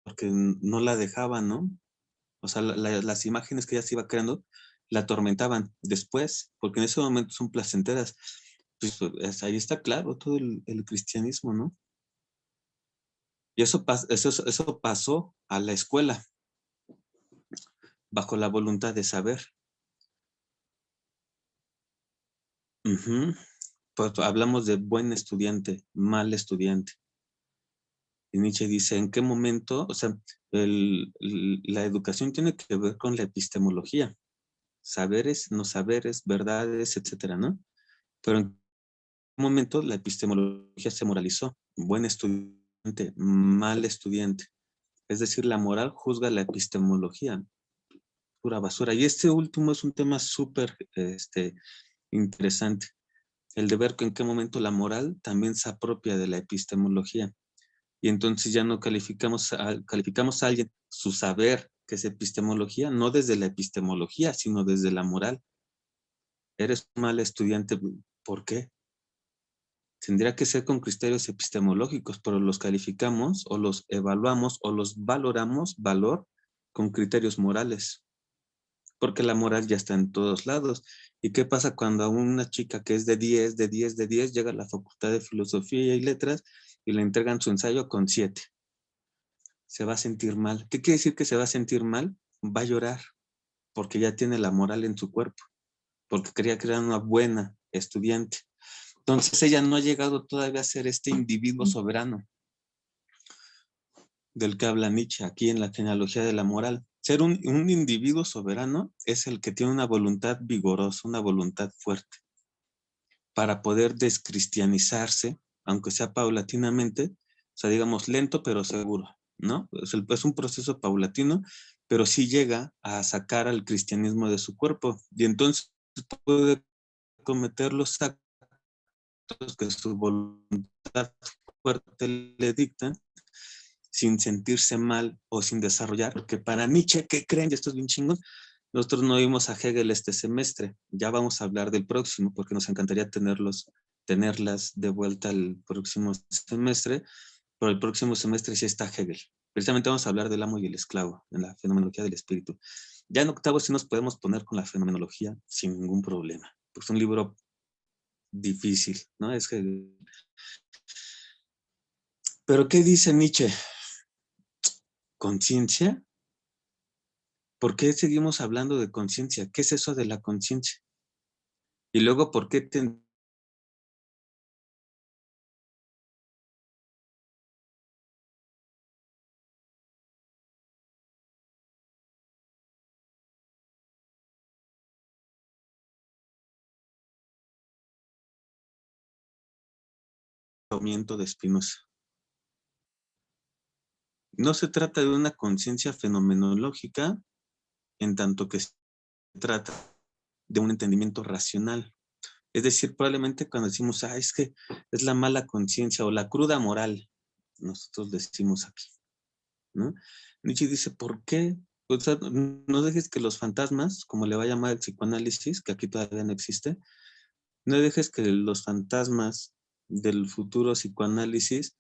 porque no la dejaba, ¿no? O sea, las imágenes que ella se iba creando la atormentaban después, porque en ese momento son placenteras. Pues ahí está claro todo el cristianismo, ¿no? Y eso pasó a la escuela, bajo la voluntad de saber. Pues hablamos de buen estudiante, mal estudiante. Y Nietzsche dice, ¿en qué momento? O sea, la educación tiene que ver con la epistemología. Saberes, no saberes, verdades, etcétera, ¿no? Pero en qué momento la epistemología se moralizó. Buen estudiante, mal estudiante. Es decir, la moral juzga la epistemología. Pura basura. Y este último es un tema súper interesante. El de ver en qué momento la moral también se apropia de la epistemología. Y entonces ya no calificamos a alguien su saber, que es epistemología, no desde la epistemología, sino desde la moral. Eres un mal estudiante, ¿por qué? Tendría que ser con criterios epistemológicos, pero los calificamos o los evaluamos o los valoramos, con criterios morales, porque la moral ya está en todos lados. ¿Y qué pasa cuando a una chica que es de 10, de 10, de 10, llega a la Facultad de Filosofía y Letras y le entregan su ensayo con 7? Se va a sentir mal. ¿Qué quiere decir que se va a sentir mal? Va a llorar, porque ya tiene la moral en su cuerpo, porque quería que era una buena estudiante. Entonces ella no ha llegado todavía a ser este individuo soberano del que habla Nietzsche aquí en la genealogía de la moral. Ser un individuo soberano es el que tiene una voluntad vigorosa, una voluntad fuerte, para poder descristianizarse, aunque sea paulatinamente, o sea, digamos, lento pero seguro, ¿no? Es un proceso paulatino, pero sí llega a sacar al cristianismo de su cuerpo, y entonces puede cometer los actos que su voluntad fuerte le dicta, sin sentirse mal o sin desarrollar, porque para Nietzsche, ¿qué creen? Y esto es bien chingón. Nosotros no vimos a Hegel este semestre, ya vamos a hablar del próximo, porque nos encantaría tenerlas de vuelta el próximo semestre, pero el próximo semestre sí está Hegel. Precisamente vamos a hablar del amo y el esclavo, en la fenomenología del espíritu. Ya en octavo sí nos podemos poner con la fenomenología sin ningún problema, porque es un libro difícil, ¿no? Es que... Pero ¿qué dice Nietzsche? ¿Conciencia? ¿Por qué seguimos hablando de conciencia? ¿Qué es eso de la conciencia? Y luego, ¿por qué pensamiento de Spinoza? No se trata de una conciencia fenomenológica, en tanto que se trata de un entendimiento racional. Es decir, probablemente cuando decimos, es que es la mala conciencia o la cruda moral, nosotros decimos aquí, ¿no? Nietzsche dice, ¿por qué? O sea, no dejes que los fantasmas, como le va a llamar el psicoanálisis, que aquí todavía no existe, no dejes que los fantasmas del futuro psicoanálisis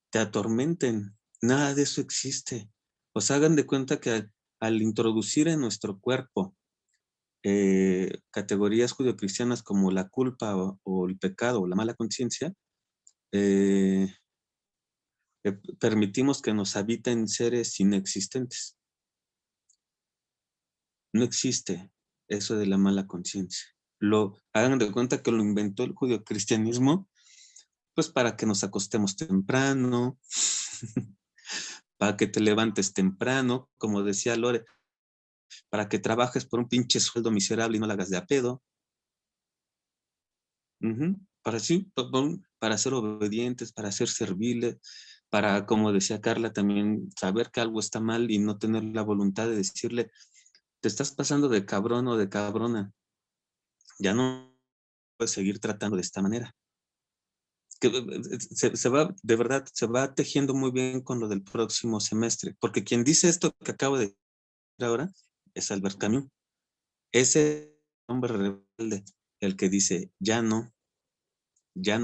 te atormenten. Nada de eso existe. O sea, hagan de cuenta que al introducir en nuestro cuerpo categorías judio-cristianas como la culpa o el pecado o la mala conciencia, permitimos que nos habiten seres inexistentes. No existe eso de la mala conciencia. Hagan de cuenta que lo inventó el judio-cristianismo, pues para que nos acostemos temprano, para que te levantes temprano, como decía Lore, para que trabajes por un pinche sueldo miserable y no la hagas de a pedo. Para sí, para ser obedientes, para ser serviles, para, como decía Carla, también saber que algo está mal y no tener la voluntad de decirle, te estás pasando de cabrón o de cabrona, ya no puedes seguir tratando de esta manera. Que se va, de verdad, se va tejiendo muy bien con lo del próximo semestre, porque quien dice esto que acabo de decir ahora es Albert Camus. Ese hombre rebelde, el que dice, ya no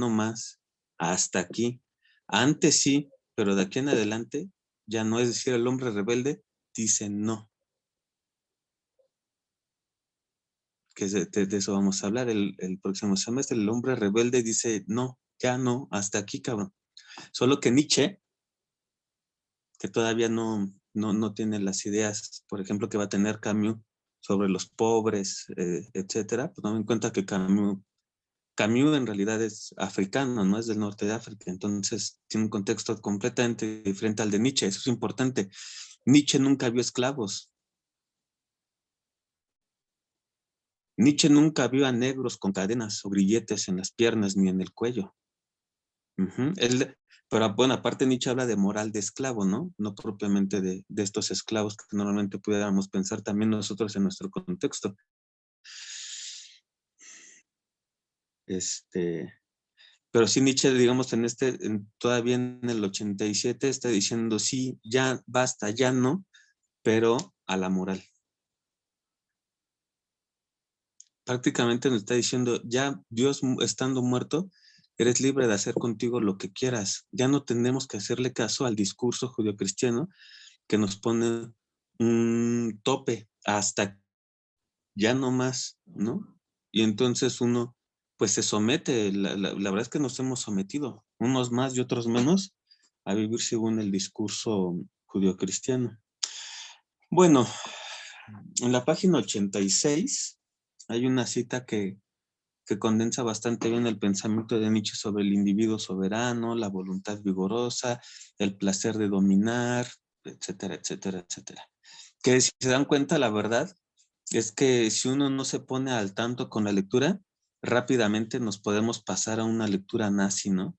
más, hasta aquí. Antes sí, pero de aquí en adelante ya no. Es decir, el hombre rebelde dice no. que de eso vamos a hablar el próximo semestre. El hombre rebelde dice, no, ya no, hasta aquí, cabrón. Solo que Nietzsche, que todavía no tiene las ideas, por ejemplo, que va a tener Camus sobre los pobres, etcétera, pues toma en cuenta que Camus en realidad es africano, no es del norte de África, entonces tiene un contexto completamente diferente al de Nietzsche. Eso es importante. Nietzsche nunca vio esclavos. Nietzsche nunca vio a negros con cadenas o grilletes en las piernas ni en el cuello. Pero bueno, aparte Nietzsche habla de moral de esclavo, ¿no? No propiamente de estos esclavos que normalmente pudiéramos pensar también nosotros en nuestro contexto. Pero sí Nietzsche, digamos, todavía en el 87 está diciendo, sí, ya basta, ya no, pero a la moral. Prácticamente nos está diciendo, ya Dios estando muerto, eres libre de hacer contigo lo que quieras. Ya no tenemos que hacerle caso al discurso judio-cristiano que nos pone un tope hasta ya no más, ¿no? Y entonces uno, pues se somete. La verdad es que nos hemos sometido, unos más y otros menos, a vivir según el discurso judio-cristiano. Bueno, en la página 86 hay una cita que condensa bastante bien el pensamiento de Nietzsche sobre el individuo soberano, la voluntad vigorosa, el placer de dominar, etcétera, etcétera, etcétera. Que si se dan cuenta, la verdad es que si uno no se pone al tanto con la lectura, rápidamente nos podemos pasar a una lectura nazi, ¿no?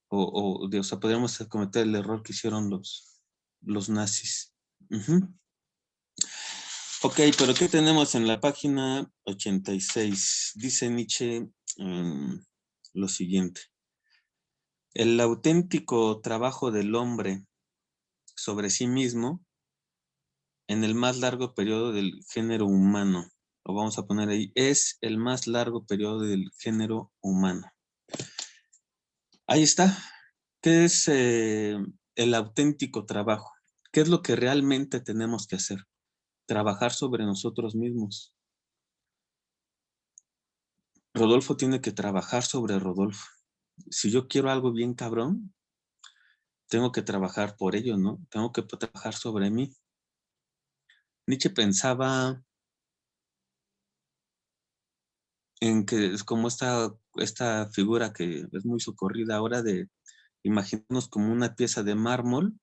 O sea, podríamos cometer el error que hicieron los nazis. Ok, pero ¿qué tenemos en la página 86? Dice Nietzsche lo siguiente. El auténtico trabajo del hombre sobre sí mismo en el más largo periodo del género humano, lo vamos a poner ahí, es el más largo periodo del género humano. Ahí está. ¿Qué es el auténtico trabajo? ¿Qué es lo que realmente tenemos que hacer? Trabajar sobre nosotros mismos. Rodolfo tiene que trabajar sobre Rodolfo. Si yo quiero algo bien cabrón, tengo que trabajar por ello, ¿no? Tengo que trabajar sobre mí. Nietzsche pensaba en que es como esta figura que es muy socorrida ahora de imaginarnos como una pieza de mármol,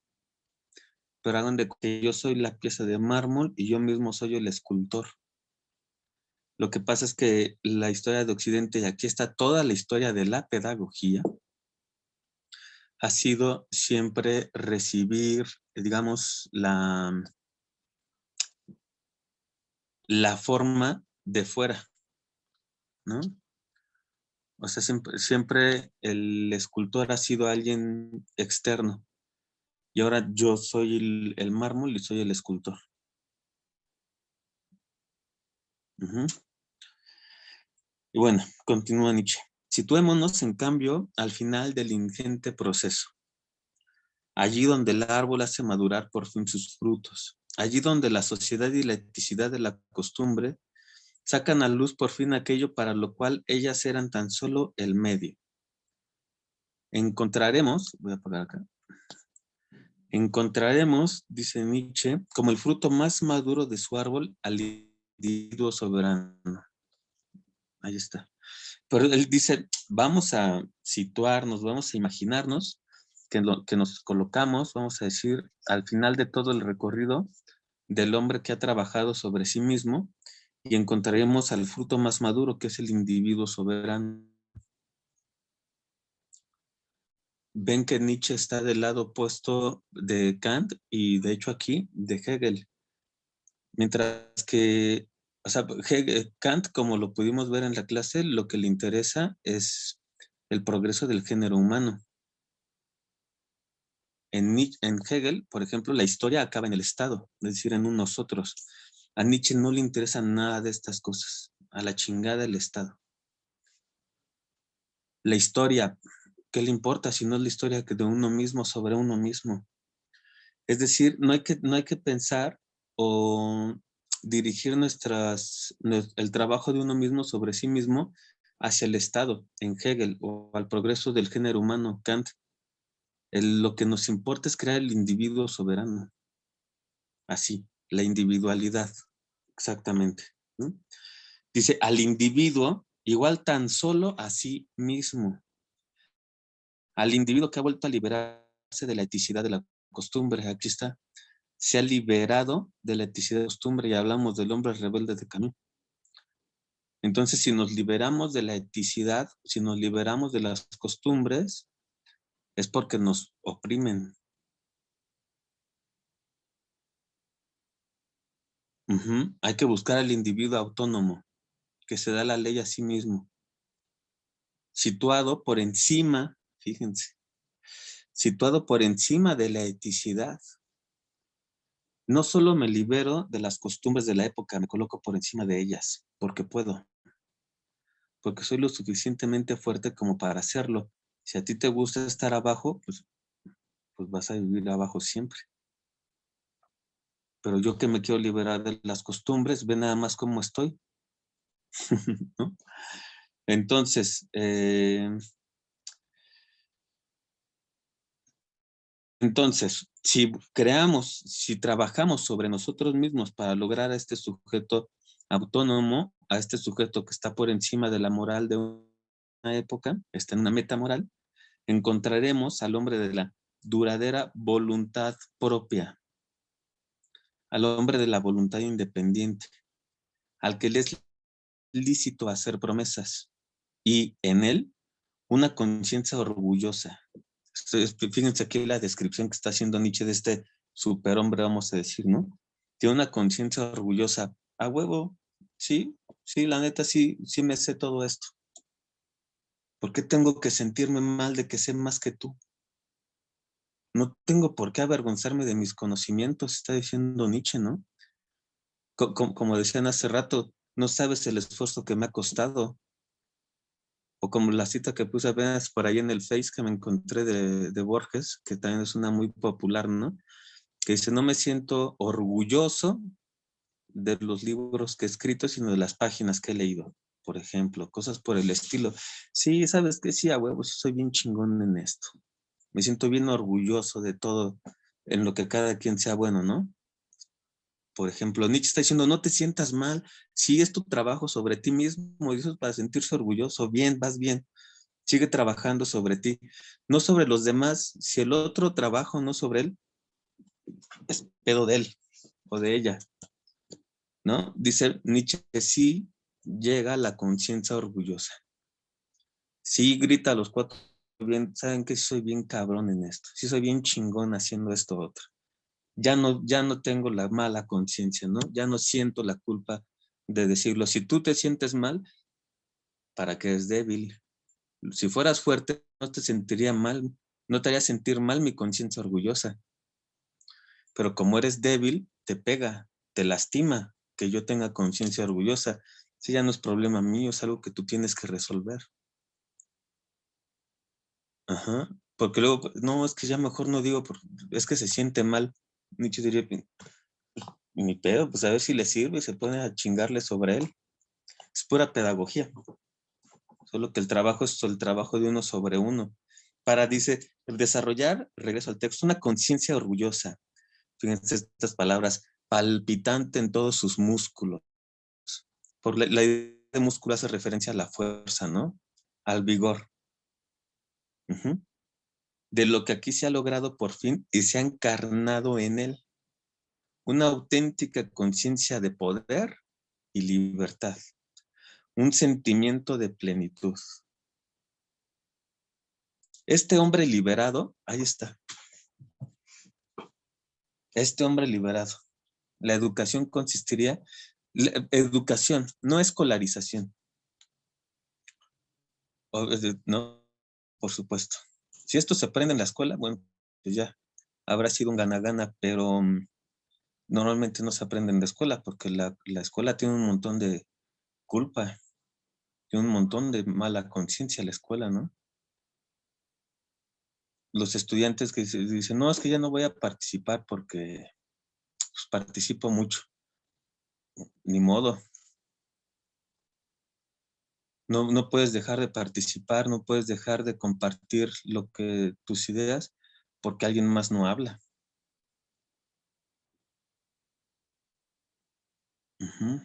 pero hagan de que yo soy la pieza de mármol y yo mismo soy el escultor. Lo que pasa es que la historia de Occidente, y aquí está toda la historia de la pedagogía, ha sido siempre recibir, digamos, la forma de fuera, ¿no? O sea, siempre el escultor ha sido alguien externo. Y ahora yo soy el mármol y soy el escultor. Y bueno, continúa Nietzsche. Situémonos, en cambio, al final del ingente proceso. Allí donde el árbol hace madurar por fin sus frutos. Allí donde la sociedad y la eticidad de la costumbre sacan a luz por fin aquello para lo cual ellas eran tan solo el medio. Encontraremos, voy a poner acá, encontraremos, dice Nietzsche, como el fruto más maduro de su árbol al individuo soberano. Ahí está. Pero él dice, vamos a situarnos, vamos a imaginarnos que nos colocamos, vamos a decir, al final de todo el recorrido del hombre que ha trabajado sobre sí mismo y encontraremos al fruto más maduro, que es el individuo soberano. Ven que Nietzsche está del lado opuesto de Kant y de hecho aquí de Hegel. Mientras que, o sea, Kant, como lo pudimos ver en la clase, lo que le interesa es el progreso del género humano. En Hegel, por ejemplo, la historia acaba en el Estado, es decir, en un nosotros. A Nietzsche no le interesa nada de estas cosas. A la chingada el Estado. La historia, ¿qué le importa si no es la historia de uno mismo sobre uno mismo? Es decir, no hay que pensar o dirigir el trabajo de uno mismo sobre sí mismo hacia el Estado, en Hegel, o al progreso del género humano, Kant. Lo que nos importa es crear el individuo soberano. Así, la individualidad, exactamente, ¿no? Dice, al individuo igual tan solo a sí mismo. Al individuo que ha vuelto a liberarse de la eticidad de la costumbre. Aquí está. Se ha liberado de la eticidad de la costumbre y hablamos del hombre rebelde de Camus. Entonces, si nos liberamos de la eticidad, si nos liberamos de las costumbres, es porque nos oprimen. Hay que buscar al individuo autónomo, que se da la ley a sí mismo, situado por encima, fíjense, situado por encima de la eticidad. No solo me libero de las costumbres de la época, me coloco por encima de ellas, porque puedo, porque soy lo suficientemente fuerte como para hacerlo. Si a ti te gusta estar abajo, pues vas a vivir abajo siempre. Pero yo que me quiero liberar de las costumbres, ve nada más cómo estoy. ¿No? Entonces, si trabajamos sobre nosotros mismos para lograr a este sujeto autónomo, a este sujeto que está por encima de la moral de una época, está en una meta moral, encontraremos al hombre de la duradera voluntad propia, al hombre de la voluntad independiente, al que le es lícito hacer promesas y en él una conciencia orgullosa. Fíjense aquí la descripción que está haciendo Nietzsche de este superhombre, vamos a decir, ¿no? Tiene una conciencia orgullosa. A huevo, sí, la neta sí me sé todo esto. ¿Por qué tengo que sentirme mal de que sé más que tú? No tengo por qué avergonzarme de mis conocimientos, está diciendo Nietzsche, ¿no? Como decían hace rato, no sabes el esfuerzo que me ha costado. O como la cita que puse apenas por ahí en el Face que me encontré de Borges, que también es una muy popular, ¿no? Que dice, no me siento orgulloso de los libros que he escrito, sino de las páginas que he leído, por ejemplo, cosas por el estilo. Sí, ¿sabes qué? Sí, a huevo, sí soy bien chingón en esto. Me siento bien orgulloso de todo, en lo que cada quien sea bueno, ¿no? Por ejemplo, Nietzsche está diciendo, no te sientas mal, sí es tu trabajo sobre ti mismo, y eso es para sentirse orgulloso, bien, vas bien, sigue trabajando sobre ti, no sobre los demás. Si el otro trabaja no sobre él, es pedo de él o de ella, ¿no? Dice Nietzsche que sí llega a la conciencia orgullosa, sí grita a los cuatro, bien, saben que soy bien cabrón en esto, sí soy bien chingón haciendo esto otro. Ya no tengo la mala conciencia, ¿no? Ya no siento la culpa de decirlo. Si tú te sientes mal, ¿para qué eres débil? Si fueras fuerte, no te sentiría mal, no te haría sentir mal mi conciencia orgullosa. Pero como eres débil, te pega, te lastima que yo tenga conciencia orgullosa. Si ya no es problema mío, es algo que tú tienes que resolver. Ajá. Porque luego, no, es que ya mejor no digo, es que se siente mal. Nietzsche diría, ni pedo, pues a ver si le sirve y se pone a chingarle sobre él. Es pura pedagogía. Solo que el trabajo es el trabajo de uno sobre uno. Para, dice, desarrollar, regreso al texto, una conciencia orgullosa. Fíjense estas palabras, palpitante en todos sus músculos. Por la idea de músculo hace referencia a la fuerza, ¿no? Al vigor. De lo que aquí se ha logrado por fin y se ha encarnado en él. Una auténtica conciencia de poder y libertad. Un sentimiento de plenitud. Este hombre liberado, ahí está. Este hombre liberado. La educación consistiría, educación, no escolarización. No, por supuesto. Si esto se aprende en la escuela, bueno, pues ya habrá sido un gana-gana, pero normalmente no se aprende en la escuela porque la escuela tiene un montón de culpa, tiene un montón de mala conciencia la escuela, ¿no? Los estudiantes que dicen, no, es que ya no voy a participar porque pues, participo mucho. ni modo. No puedes dejar de participar, no puedes dejar de compartir tus ideas porque alguien más no habla. Ujú.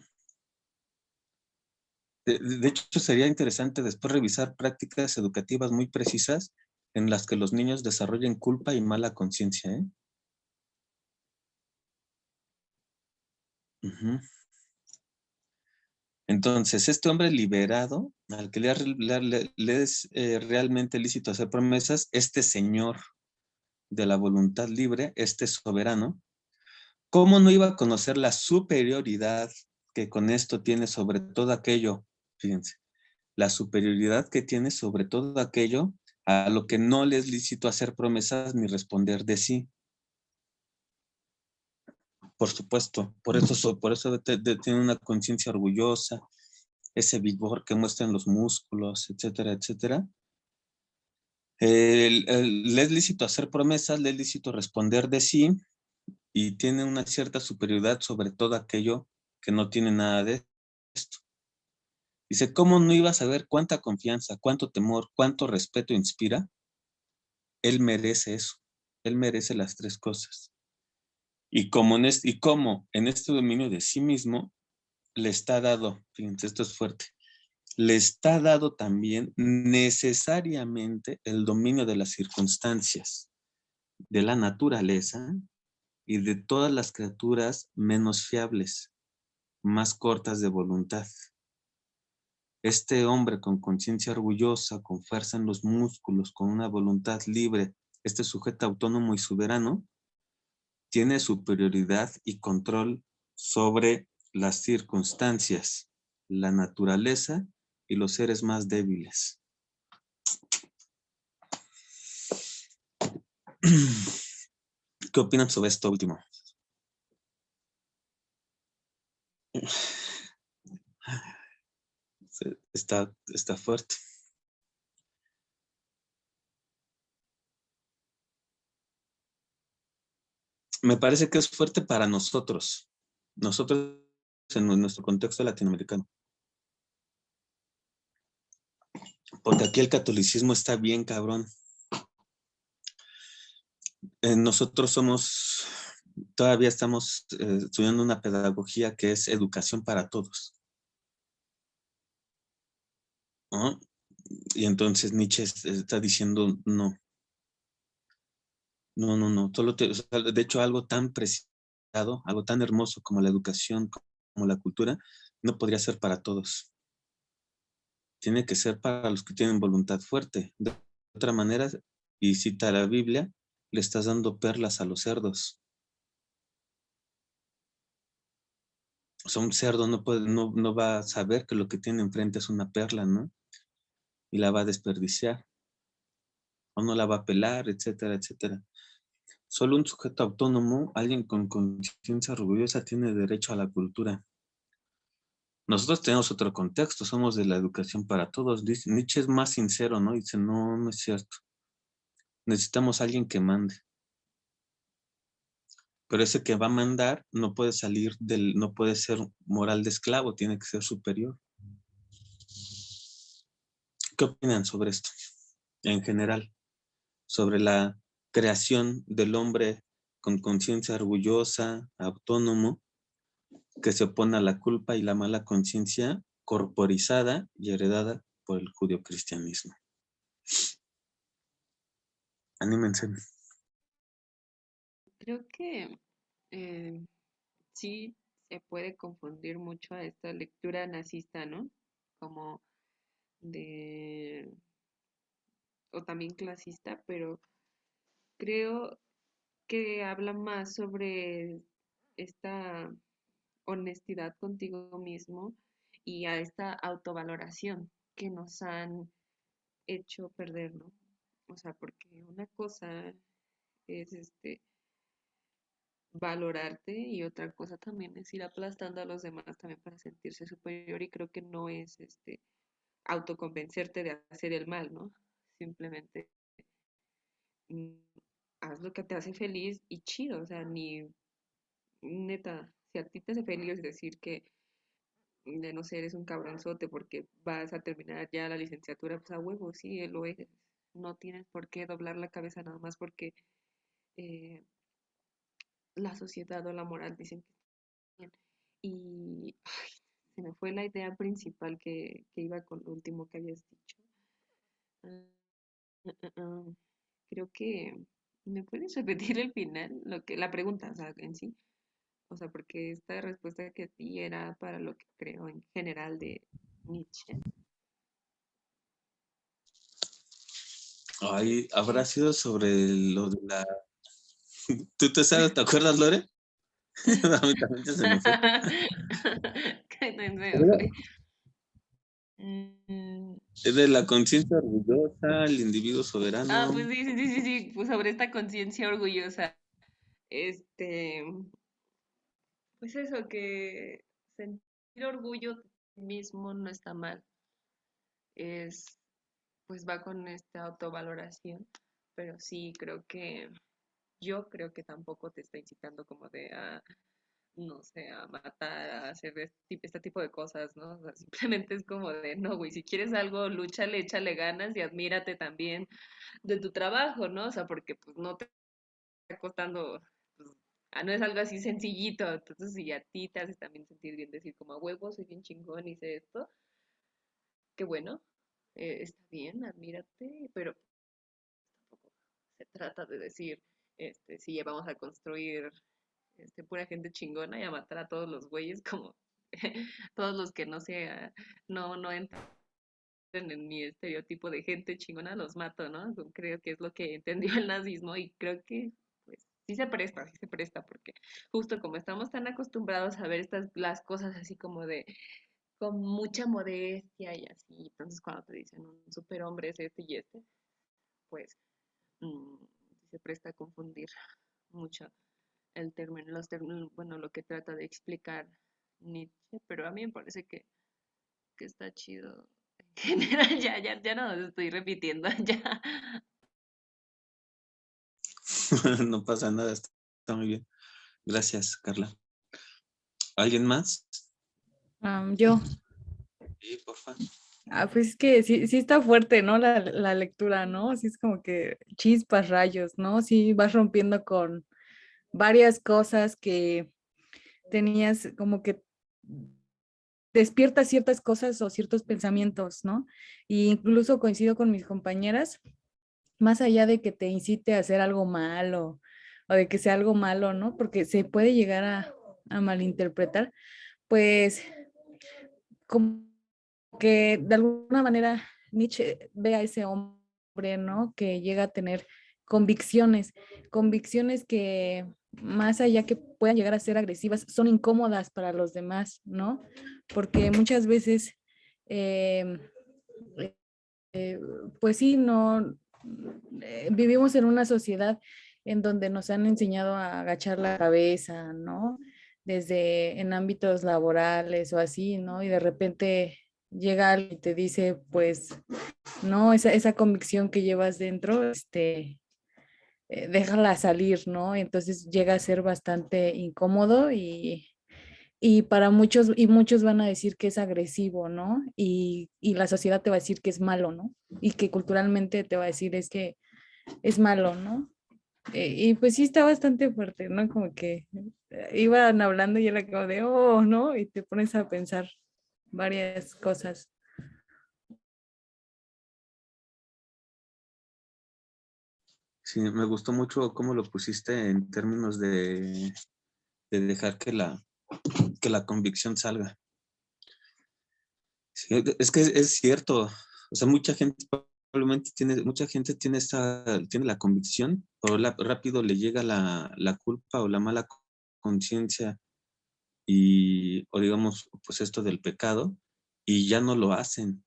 De hecho, sería interesante después revisar prácticas educativas muy precisas en las que los niños desarrollen culpa y mala conciencia, ¿eh? Ujú. Entonces, este hombre liberado, al que le es realmente lícito hacer promesas, este señor de la voluntad libre, este soberano, ¿cómo no iba a conocer la superioridad que con esto tiene sobre todo aquello? Fíjense, la superioridad que tiene sobre todo aquello a lo que no le es lícito hacer promesas ni responder de sí. Por supuesto, por eso tiene una conciencia orgullosa, ese vigor que muestran los músculos, etcétera, etcétera. Le es lícito hacer promesas, le es lícito responder de sí y tiene una cierta superioridad sobre todo aquello que no tiene nada de esto. Dice, ¿cómo no iba a saber cuánta confianza, cuánto temor, cuánto respeto inspira? Él merece eso. Él merece las tres cosas. Y como en este dominio de sí mismo, le está dado, fíjense, esto es fuerte, le está dado también necesariamente el dominio de las circunstancias, de la naturaleza y de todas las criaturas menos fiables, más cortas de voluntad. Este hombre con conciencia orgullosa, con fuerza en los músculos, con una voluntad libre, este sujeto autónomo y soberano, tiene superioridad y control sobre las circunstancias, la naturaleza y los seres más débiles. ¿Qué opinan sobre esto último? Está fuerte. Me parece que es fuerte para nosotros en nuestro contexto latinoamericano. Porque aquí el catolicismo está bien cabrón. Nosotros todavía estamos estudiando una pedagogía que es educación para todos, ¿no? Y entonces Nietzsche está diciendo no. O sea, de hecho, algo tan preciado, algo tan hermoso como la educación, como la cultura, no podría ser para todos. Tiene que ser para los que tienen voluntad fuerte. De otra manera, y cita la Biblia, le estás dando perlas a los cerdos. O sea, un cerdo no va a saber que lo que tiene enfrente es una perla, ¿no? Y la va a desperdiciar. O no la va a pelar, etcétera, etcétera. Solo un sujeto autónomo, alguien con conciencia orgullosa, tiene derecho a la cultura. Nosotros tenemos otro contexto, somos de la educación para todos. Nietzsche es más sincero, ¿no? Dice, no es cierto. Necesitamos a alguien que mande. Pero ese que va a mandar no puede no puede ser moral de esclavo, tiene que ser superior. ¿Qué opinan sobre esto? En general, sobre la creación del hombre con conciencia orgullosa, autónomo, que se opone a la culpa y la mala conciencia corporizada y heredada por el judeocristianismo. Anímense. Creo que eh, sí se puede confundir mucho a esta lectura nazista, ¿no? Como de, o también clasista, pero creo que habla más sobre esta honestidad contigo mismo y a esta autovaloración que nos han hecho perder, ¿no? O sea, porque una cosa es valorarte y otra cosa también es ir aplastando a los demás también para sentirse superior y creo que no es autoconvencerte de hacer el mal, ¿no? Simplemente mm, haz lo que te hace feliz y chido, o sea, ni neta, si a ti te hace feliz decir que, de no sé, eres un cabronzote porque vas a terminar ya la licenciatura, pues a huevo, sí, lo eres. No tienes por qué doblar la cabeza nada más porque eh, la sociedad o la moral dicen que está bien. Y ay, se me fue la idea principal que iba con lo último que habías dicho. Ah, ah. Creo que, ¿me puedes repetir el final? La pregunta, o sea, en sí. O sea, porque esta respuesta que di era para lo que creo en general de Nietzsche. Ay, habrá sido sobre lo de la... ¿Tú te sabes, te acuerdas, Lore? A mí también ya se me fue. Que no se me fue. Mm, Es de la conciencia orgullosa, el individuo pues soberano. sí, pues sobre esta conciencia orgullosa. Este, pues eso, que sentir orgullo de ti mismo no está mal. Es, pues va con esta autovaloración, pero sí creo que yo creo que tampoco te está incitando como de a, no sé, a matar, a hacer este tipo de cosas, ¿no? O sea, simplemente es como de, no, güey, si quieres algo, lúchale, échale ganas y admírate también de tu trabajo, ¿no? O sea, porque pues no te está costando, pues, no es algo así sencillito, entonces si a ti te hace también sentir bien decir como a huevo, soy bien chingón, hice esto, qué bueno, está bien, admírate, pero tampoco se trata de decir, sí, vamos a construir pura gente chingona y a matar a todos los güeyes como todos los que no sea, no entren en mi estereotipo de gente chingona, los mato, ¿no? Creo que es lo que entendió el nazismo y creo que pues sí se presta, porque justo como estamos tan acostumbrados a ver las cosas así como de con mucha modestia y así, entonces cuando te dicen un superhombre es este y este, pues mm, se presta a confundir mucho el término, los términos, bueno, lo que trata de explicar Nietzsche, pero a mí me parece que está chido. En general, ya no lo estoy repitiendo, ya. No pasa nada, está muy bien. Gracias, Carla. ¿Alguien más? Yo. Sí, porfa. Pues es que sí está fuerte, ¿no? La lectura, ¿no? Sí es como que chispas, rayos, ¿no? Sí vas rompiendo con varias cosas que tenías como que despiertas ciertas cosas o ciertos pensamientos, ¿no? Y incluso coincido con mis compañeras, más allá de que te incite a hacer algo malo o de que sea algo malo, ¿no? Porque se puede llegar a malinterpretar, pues como que de alguna manera Nietzsche ve a ese hombre, ¿no? Que llega a tener convicciones, convicciones que más allá que puedan llegar a ser agresivas, son incómodas para los demás, ¿no? Porque muchas veces, eh, eh, pues sí, no, vivimos en una sociedad en donde nos han enseñado a agachar la cabeza, ¿no? Desde en ámbitos laborales o así, ¿no? Y de repente llega alguien y te dice, pues, no, esa convicción que llevas dentro, déjala salir, ¿no? Entonces llega a ser bastante incómodo y para muchos, y muchos van a decir que es agresivo, ¿no? Y la sociedad te va a decir que es malo, ¿no? Y que culturalmente te va a decir es que es malo, ¿no? Y pues sí está bastante fuerte, ¿no? Como que iban hablando y era como de, oh, ¿no? Y te pones a pensar varias cosas. Sí, me gustó mucho cómo lo pusiste en términos de dejar que la convicción salga. Sí, es que es cierto. O sea, mucha gente probablemente tiene la convicción, pero rápido le llega la culpa o la mala conciencia o digamos, pues esto del pecado, y ya no lo hacen.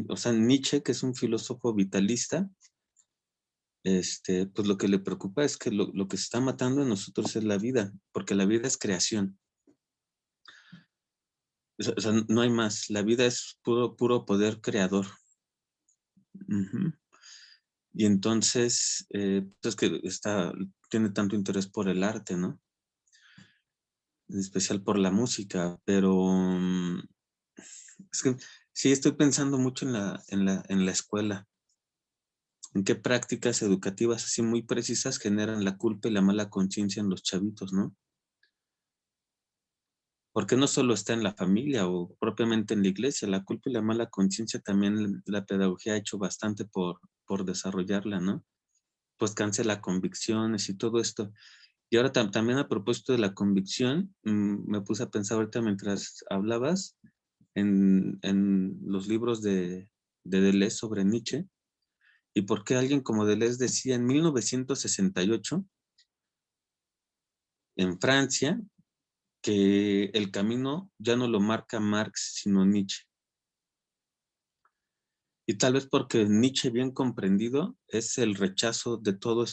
O sea, Nietzsche, que es un filósofo vitalista, pues lo que le preocupa es que lo que se está matando en nosotros es la vida, porque la vida es creación. O sea, no hay más. La vida es puro poder creador. Ujú. Y entonces, pues es que tiene tanto interés por el arte, ¿no? en especial por la música, pero es que sí estoy pensando mucho en la escuela, en qué prácticas educativas así muy precisas generan la culpa y la mala conciencia en los chavitos, ¿no? Porque no solo está en la familia o propiamente en la iglesia, la culpa y la mala conciencia también la pedagogía ha hecho bastante por desarrollarla, ¿no? Pues cancela convicciones y todo esto. Y ahora también a propósito de la convicción, me puse a pensar ahorita mientras hablabas en los libros de Deleuze sobre Nietzsche y por qué alguien como Deleuze decía en 1968 en Francia que el camino ya no lo marca Marx, sino Nietzsche. Y tal vez porque Nietzsche, bien comprendido, es el rechazo de todo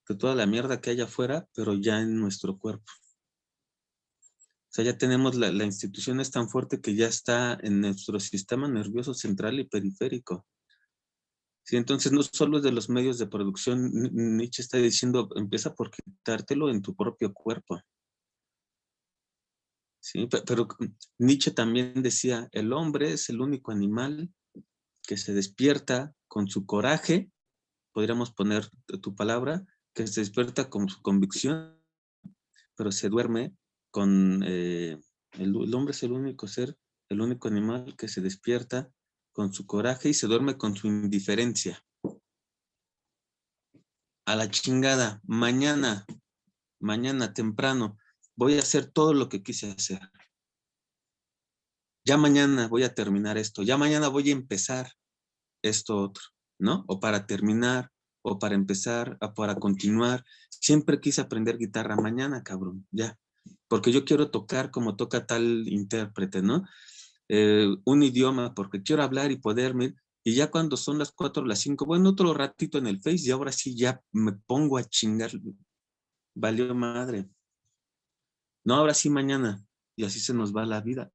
de toda la mierda que hay afuera, pero ya en nuestro cuerpo. O sea, ya tenemos la institución es tan fuerte que ya está en nuestro sistema nervioso central y periférico. Sí, entonces no solo es de los medios de producción, Nietzsche está diciendo, empieza por quitártelo en tu propio cuerpo. Sí, pero Nietzsche también decía, el hombre es el único animal que se despierta con su coraje, podríamos poner tu palabra, que se despierta con su convicción, pero se duerme con, el hombre es el único ser, el único animal que se despierta con su coraje y se duerme con su indiferencia. A la chingada, mañana temprano, voy a hacer todo lo que quise hacer. Ya mañana voy a terminar esto, ya mañana voy a empezar esto otro, ¿no? O para terminar, o para empezar, o para continuar. Siempre quise aprender guitarra mañana, cabrón, ya. Porque yo quiero tocar como toca tal intérprete, ¿no? Un idioma, porque quiero hablar y poderme. Y ya cuando son las 4 o las 5, bueno, otro ratito en el Face y ahora sí ya me pongo a chingar. Valió madre. No, ahora sí mañana. Y así se nos va la vida.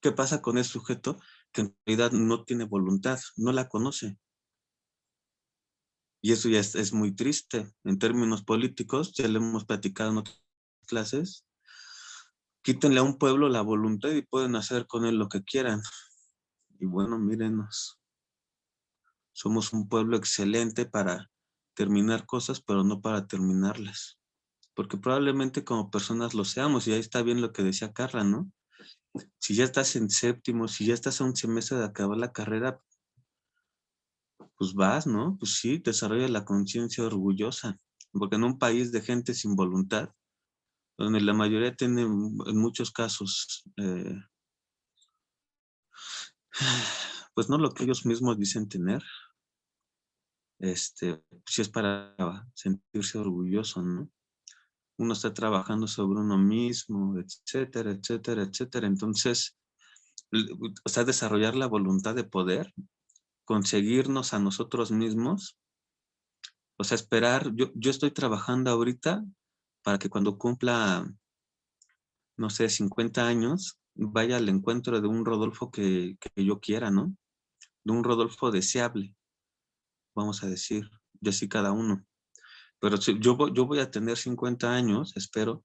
¿Qué pasa con el sujeto que en realidad no tiene voluntad, no la conoce? Y eso ya es muy triste. En términos políticos, ya lo hemos platicado en otras clases, quítenle a un pueblo la voluntad y pueden hacer con él lo que quieran. Y bueno, mírenos, somos un pueblo excelente para terminar cosas, pero no para terminarlas. Porque probablemente como personas lo seamos, y ahí está bien lo que decía Carla, ¿no? Si ya estás en séptimo, si ya estás a un semestre de acabar la carrera, pues vas, ¿no? Pues sí, desarrolla la conciencia orgullosa. Porque en un país de gente sin voluntad, donde la mayoría tiene en muchos casos, pues no lo que ellos mismos dicen tener, pues es para sentirse orgulloso, ¿no? Uno está trabajando sobre uno mismo, etcétera, etcétera, etcétera. Entonces, o sea, desarrollar la voluntad de poder, conseguirnos a nosotros mismos, o sea, esperar, yo estoy trabajando ahorita para que cuando cumpla, no sé, 50 años, vaya al encuentro de un Rodolfo que yo quiera, ¿no? De un Rodolfo deseable, vamos a decir, yo sí cada uno. Pero si yo voy a tener 50 años, espero,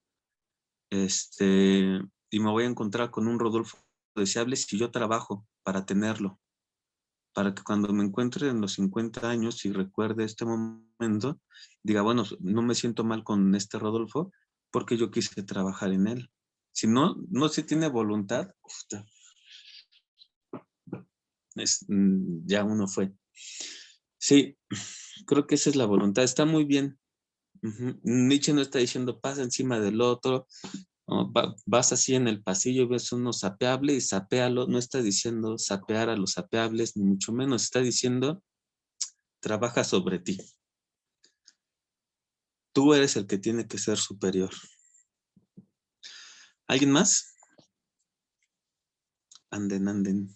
y me voy a encontrar con un Rodolfo deseable si yo trabajo para tenerlo, para que cuando me encuentre en los 50 años y recuerde este momento, diga, bueno, no me siento mal con este Rodolfo porque yo quise trabajar en él. Si no se tiene voluntad, ya uno fue. Sí, creo que esa es la voluntad. Está muy bien. Nietzsche no está diciendo pasa encima del otro, vas así en el pasillo, ves uno sapeable y sapéalo. No está diciendo sapear a los sapeables, ni mucho menos. Está diciendo trabaja sobre ti. Tú eres el que tiene que ser superior. ¿Alguien más? Anden.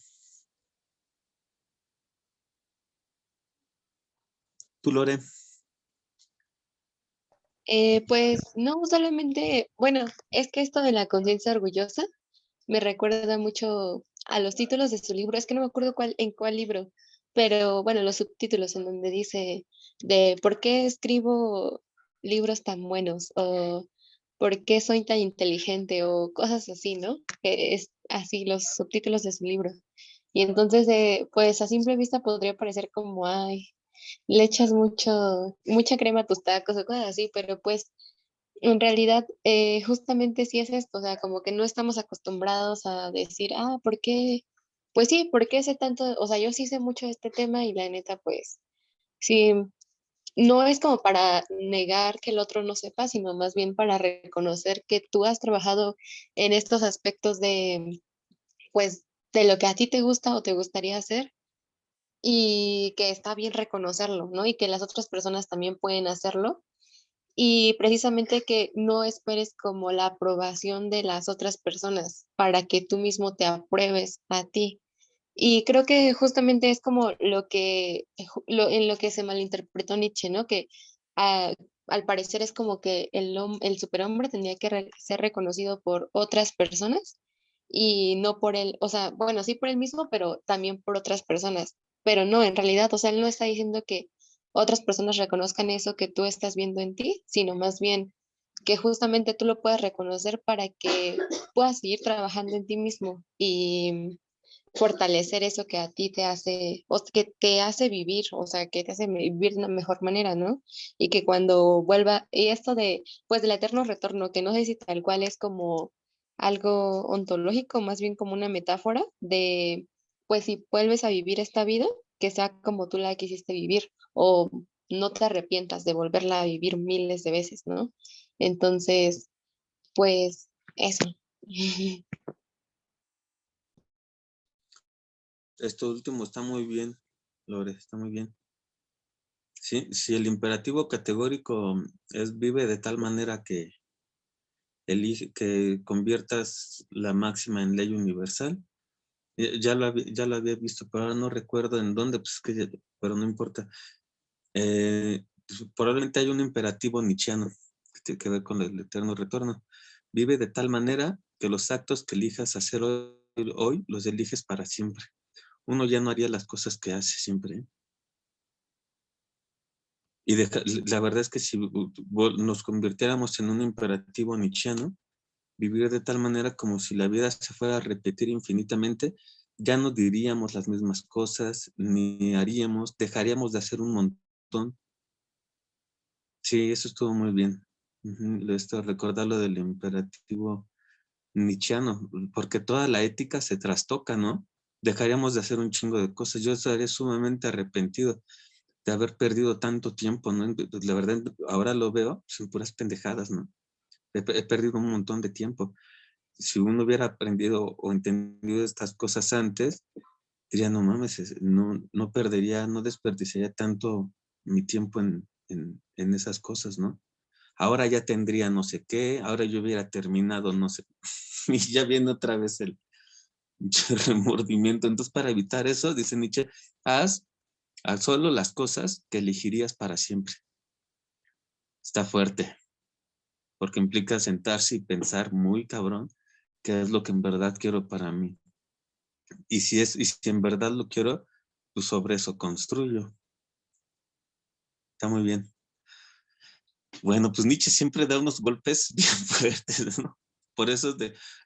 ¿Tú, Lore? Pues no solamente, bueno, es que esto de la conciencia orgullosa me recuerda mucho a los títulos de su libro, es que no me acuerdo en cuál libro, pero bueno, los subtítulos en donde dice de por qué escribo libros tan buenos? O ¿por qué soy tan inteligente? O cosas así, ¿no? Que es así los subtítulos de su libro. Y entonces, pues a simple vista podría parecer como, ay, le echas mucha crema a tus tacos o cosas así, pero pues en realidad justamente sí es esto, o sea, como que no estamos acostumbrados a decir, ah, ¿por qué? Pues sí, ¿por qué sé tanto? O sea, yo sí sé mucho de este tema y la neta, pues sí, no es como para negar que el otro no sepa, sino más bien para reconocer que tú has trabajado en estos aspectos de, pues, de lo que a ti te gusta o te gustaría hacer y que está bien reconocerlo, ¿no? Y que las otras personas también pueden hacerlo y precisamente que no esperes como la aprobación de las otras personas para que tú mismo te apruebes a ti. Y creo que justamente es como lo que, en lo que se malinterpretó Nietzsche, ¿no? Que ah, al parecer es como que el superhombre tendría que ser reconocido por otras personas y no por él, o sea, bueno, sí por él mismo, pero también por otras personas. Pero no, en realidad, o sea, él no está diciendo que otras personas reconozcan eso que tú estás viendo en ti, sino más bien que justamente tú lo puedas reconocer para que puedas seguir trabajando en ti mismo y fortalecer eso que a ti te hace, o que te hace vivir, o sea, que te hace vivir de una mejor manera, ¿no? Y que cuando vuelva, y esto de, pues, del eterno retorno, que no sé si tal cual es como algo ontológico, más bien como una metáfora de, pues, si vuelves a vivir esta vida, que sea como tú la quisiste vivir, o no te arrepientas de volverla a vivir miles de veces, ¿no? Entonces, pues, eso. Esto último está muy bien, Lore, está muy bien. Sí, si el imperativo categórico es vive de tal manera que elige, que conviertas la máxima en ley universal, ya lo había visto, pero ahora no recuerdo en dónde, pues pero no importa. Pues, probablemente hay un imperativo nietzscheano que tiene que ver con el eterno retorno. Vive de tal manera que los actos que elijas hacer hoy los eliges para siempre. Uno ya no haría las cosas que hace siempre, ¿eh? Y la verdad es que si nos convirtiéramos en un imperativo nietzscheano, vivir de tal manera como si la vida se fuera a repetir infinitamente, ya no diríamos las mismas cosas, ni haríamos, dejaríamos de hacer un montón. Sí, eso estuvo muy bien. Recordar lo del imperativo nietzscheano, porque toda la ética se trastoca, ¿no? Dejaríamos de hacer un chingo de cosas. Yo estaría sumamente arrepentido de haber perdido tanto tiempo, ¿no? La verdad, ahora lo veo, son puras pendejadas, ¿no? He perdido un montón de tiempo. Si uno hubiera aprendido o entendido estas cosas antes, diría, no mames, no perdería, no desperdiciaría tanto mi tiempo en esas cosas, ¿no? Ahora ya tendría no sé qué, ahora yo hubiera terminado no sé, y ya viene otra vez el remordimiento. Entonces, para evitar eso, dice Nietzsche, haz solo las cosas que elegirías para siempre. Está fuerte, porque implica sentarse y pensar muy cabrón qué es lo que en verdad quiero para mí. Y si en verdad lo quiero, pues sobre eso construyo. Está muy bien. Bueno, pues Nietzsche siempre da unos golpes bien fuertes, ¿no? Por eso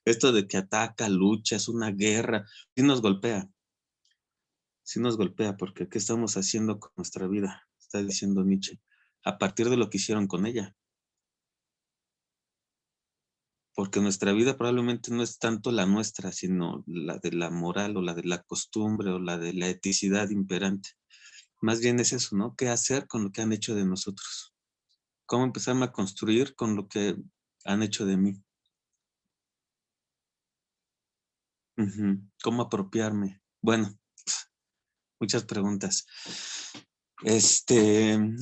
esto de que ataca, lucha, es una guerra, sí nos golpea, porque ¿qué estamos haciendo con nuestra vida? Está diciendo Nietzsche, a partir de lo que hicieron con ella. Porque nuestra vida probablemente no es tanto la nuestra, sino la de la moral o la de la costumbre o la de la eticidad imperante. Más bien es eso, ¿no? ¿Qué hacer con lo que han hecho de nosotros? ¿Cómo empezar a construir con lo que han hecho de mí? ¿Cómo apropiarme? Bueno, muchas preguntas.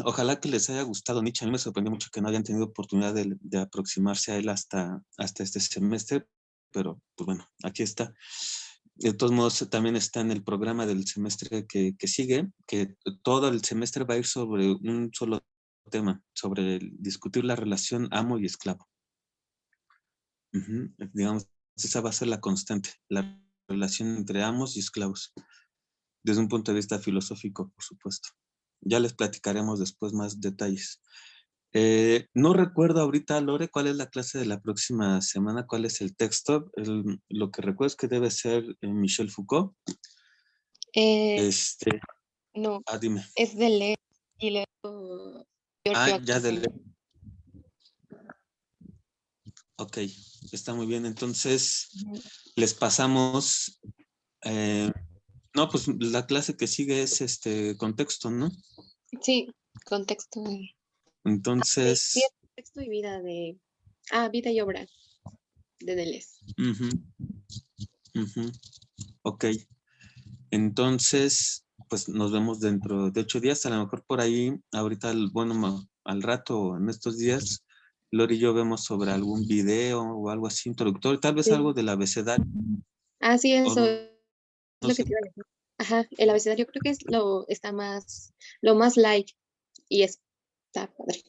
Ojalá que les haya gustado Nietzsche. A mí me sorprendió mucho que no hayan tenido oportunidad de aproximarse a él hasta este semestre, pero pues bueno, aquí está. De todos modos, también está en el programa del semestre que sigue, que todo el semestre va a ir sobre un solo tema, sobre discutir la relación amo y esclavo. Digamos, esa va a ser la constante, la relación entre amos y esclavos, desde un punto de vista filosófico, por supuesto. Ya les platicaremos después más detalles. No recuerdo ahorita, Lore, cuál es la clase de la próxima semana, cuál es el texto. Lo que recuerdo es que debe ser Michel Foucault. Eh, Este, no, dime. es de leer y leo Giorgio Ya de Agamben. Ok, está muy bien. Entonces, Ujú. les pasamos. No, pues la clase que sigue es contexto, ¿no? Sí, contexto. Sí, Entonces, es contexto y vida de... Ah, vida y obra de Deleuze. ujú, ujú, ok. Entonces, pues nos vemos dentro de 8 días. A lo mejor por ahí, ahorita, al rato, en estos días, Lori y yo vemos sobre algún video o algo así introductorio, tal vez algo Sí. del abecedario. Ah, sí, O eso es no lo que sé. te iba a decir. Ajá, el abecedario creo que es lo más light y está padre.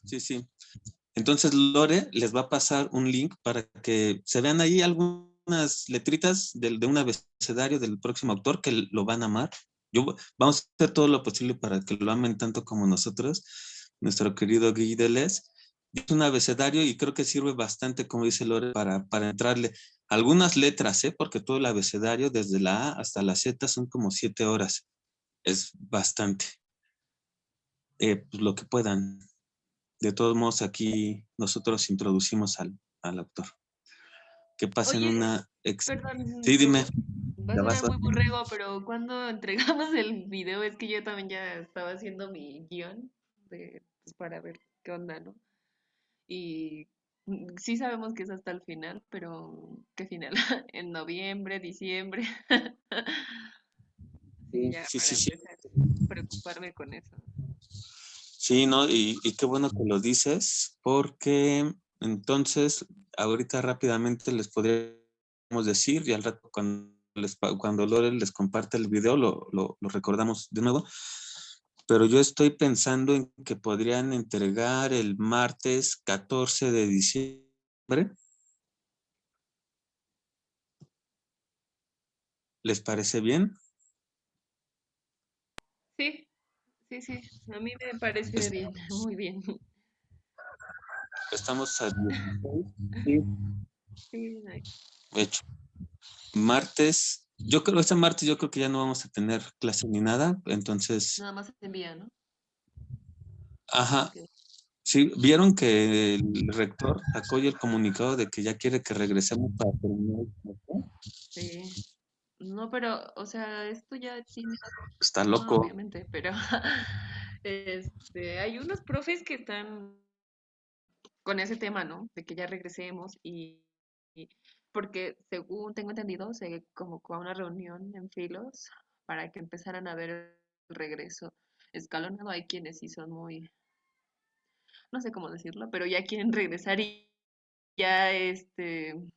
Sí, sí. Entonces Lore les va a pasar un link para que se vean ahí algunas letritas de un abecedario del próximo autor que lo van a amar. Vamos a hacer todo lo posible para que lo amen tanto como nosotros, nuestro querido Guy Deleuze. Es un abecedario y creo que sirve bastante, como dice Lore, para entrarle algunas letras, porque todo el abecedario, desde la A hasta la Z, son como 7 horas. Es bastante. Pues lo que puedan. De todos modos, aquí nosotros introducimos al autor. Que pasen Oye, una... perdón, Sí, dime. va a Ya vas, sonar vas. muy borrego, pero cuando entregamos el video es que yo también ya estaba haciendo mi guión pues, para ver qué onda, ¿no? Y sí sabemos que es hasta el final, pero ¿qué final? En noviembre, diciembre. Sí, ya Sí, para sí, sí. empezar a preocuparme con eso. Sí, ¿no? Y qué bueno que lo dices, porque entonces, ahorita rápidamente les podríamos decir, y al rato cuando Lore les comparte el video, lo recordamos de nuevo. Pero yo estoy pensando en que podrían entregar el martes 14 de diciembre. ¿Les parece bien? Sí, sí, sí, a mí me parece bien, muy bien. Estamos a 16. Sí, Sí, no de hecho. Martes, este martes yo creo que ya no vamos a tener clase ni nada, entonces, nada más se envía, ¿no? ajá, Ok. sí, vieron que el rector sacó hoy el comunicado de que ya quiere que regresemos para terminar el semestre. Sí. No, pero, o sea, esto ya tiene, Está no, loco. obviamente, pero hay unos profes que están con ese tema, ¿no? De que ya regresemos y porque según tengo entendido, se convocó a una reunión en Filos para que empezaran a ver el regreso escalonado. Hay quienes sí son muy, no sé cómo decirlo, pero ya quieren regresar y ya de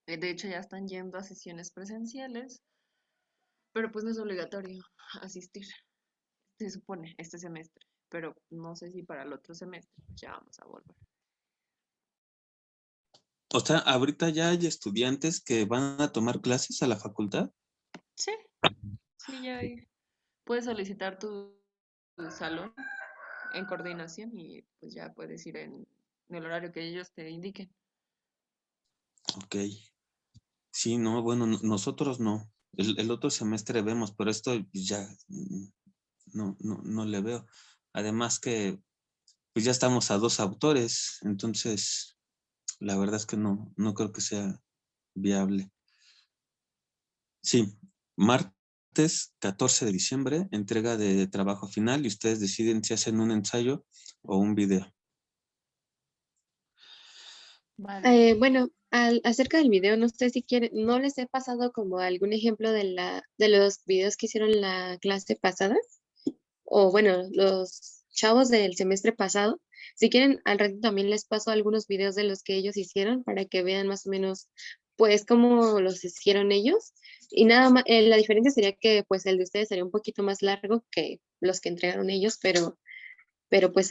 hecho ya están yendo a sesiones presenciales, pero pues no es obligatorio asistir, se supone, este semestre, pero no sé si para el otro semestre pues ya vamos a volver. O sea, ahorita ya hay estudiantes que van a tomar clases a la facultad. Sí, sí, ya hay. Puedes solicitar tu salón en coordinación y pues ya puedes ir en el horario que ellos te indiquen. Ok. Sí, no, bueno, nosotros no. El otro semestre vemos, pero esto ya no le veo. Además que pues ya estamos a 2 autores, entonces la verdad es que no creo que sea viable. Sí, martes 14 de diciembre, entrega de trabajo final y ustedes deciden si hacen un ensayo o un video. Vale. Bueno, acerca del video, no sé si quieren, no les he pasado como algún ejemplo de los videos que hicieron la clase pasada, o bueno, los chavos del semestre pasado. Si quieren, al ratito también les paso algunos videos de los que ellos hicieron para que vean más o menos, pues, cómo los hicieron ellos. Y nada más, la diferencia sería que, pues, el de ustedes sería un poquito más largo que los que entregaron ellos, pero pues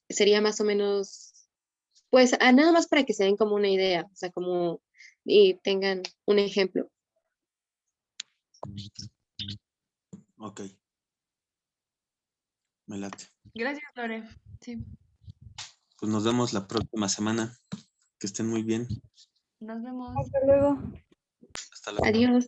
sería más o menos, pues, nada más para que se den como una idea, o sea, como, y tengan un ejemplo. Ok. Me late. Gracias, Lore. Sí, Pues nos vemos la próxima semana. Que estén muy bien. nos vemos. Hasta luego. Hasta luego. Adiós.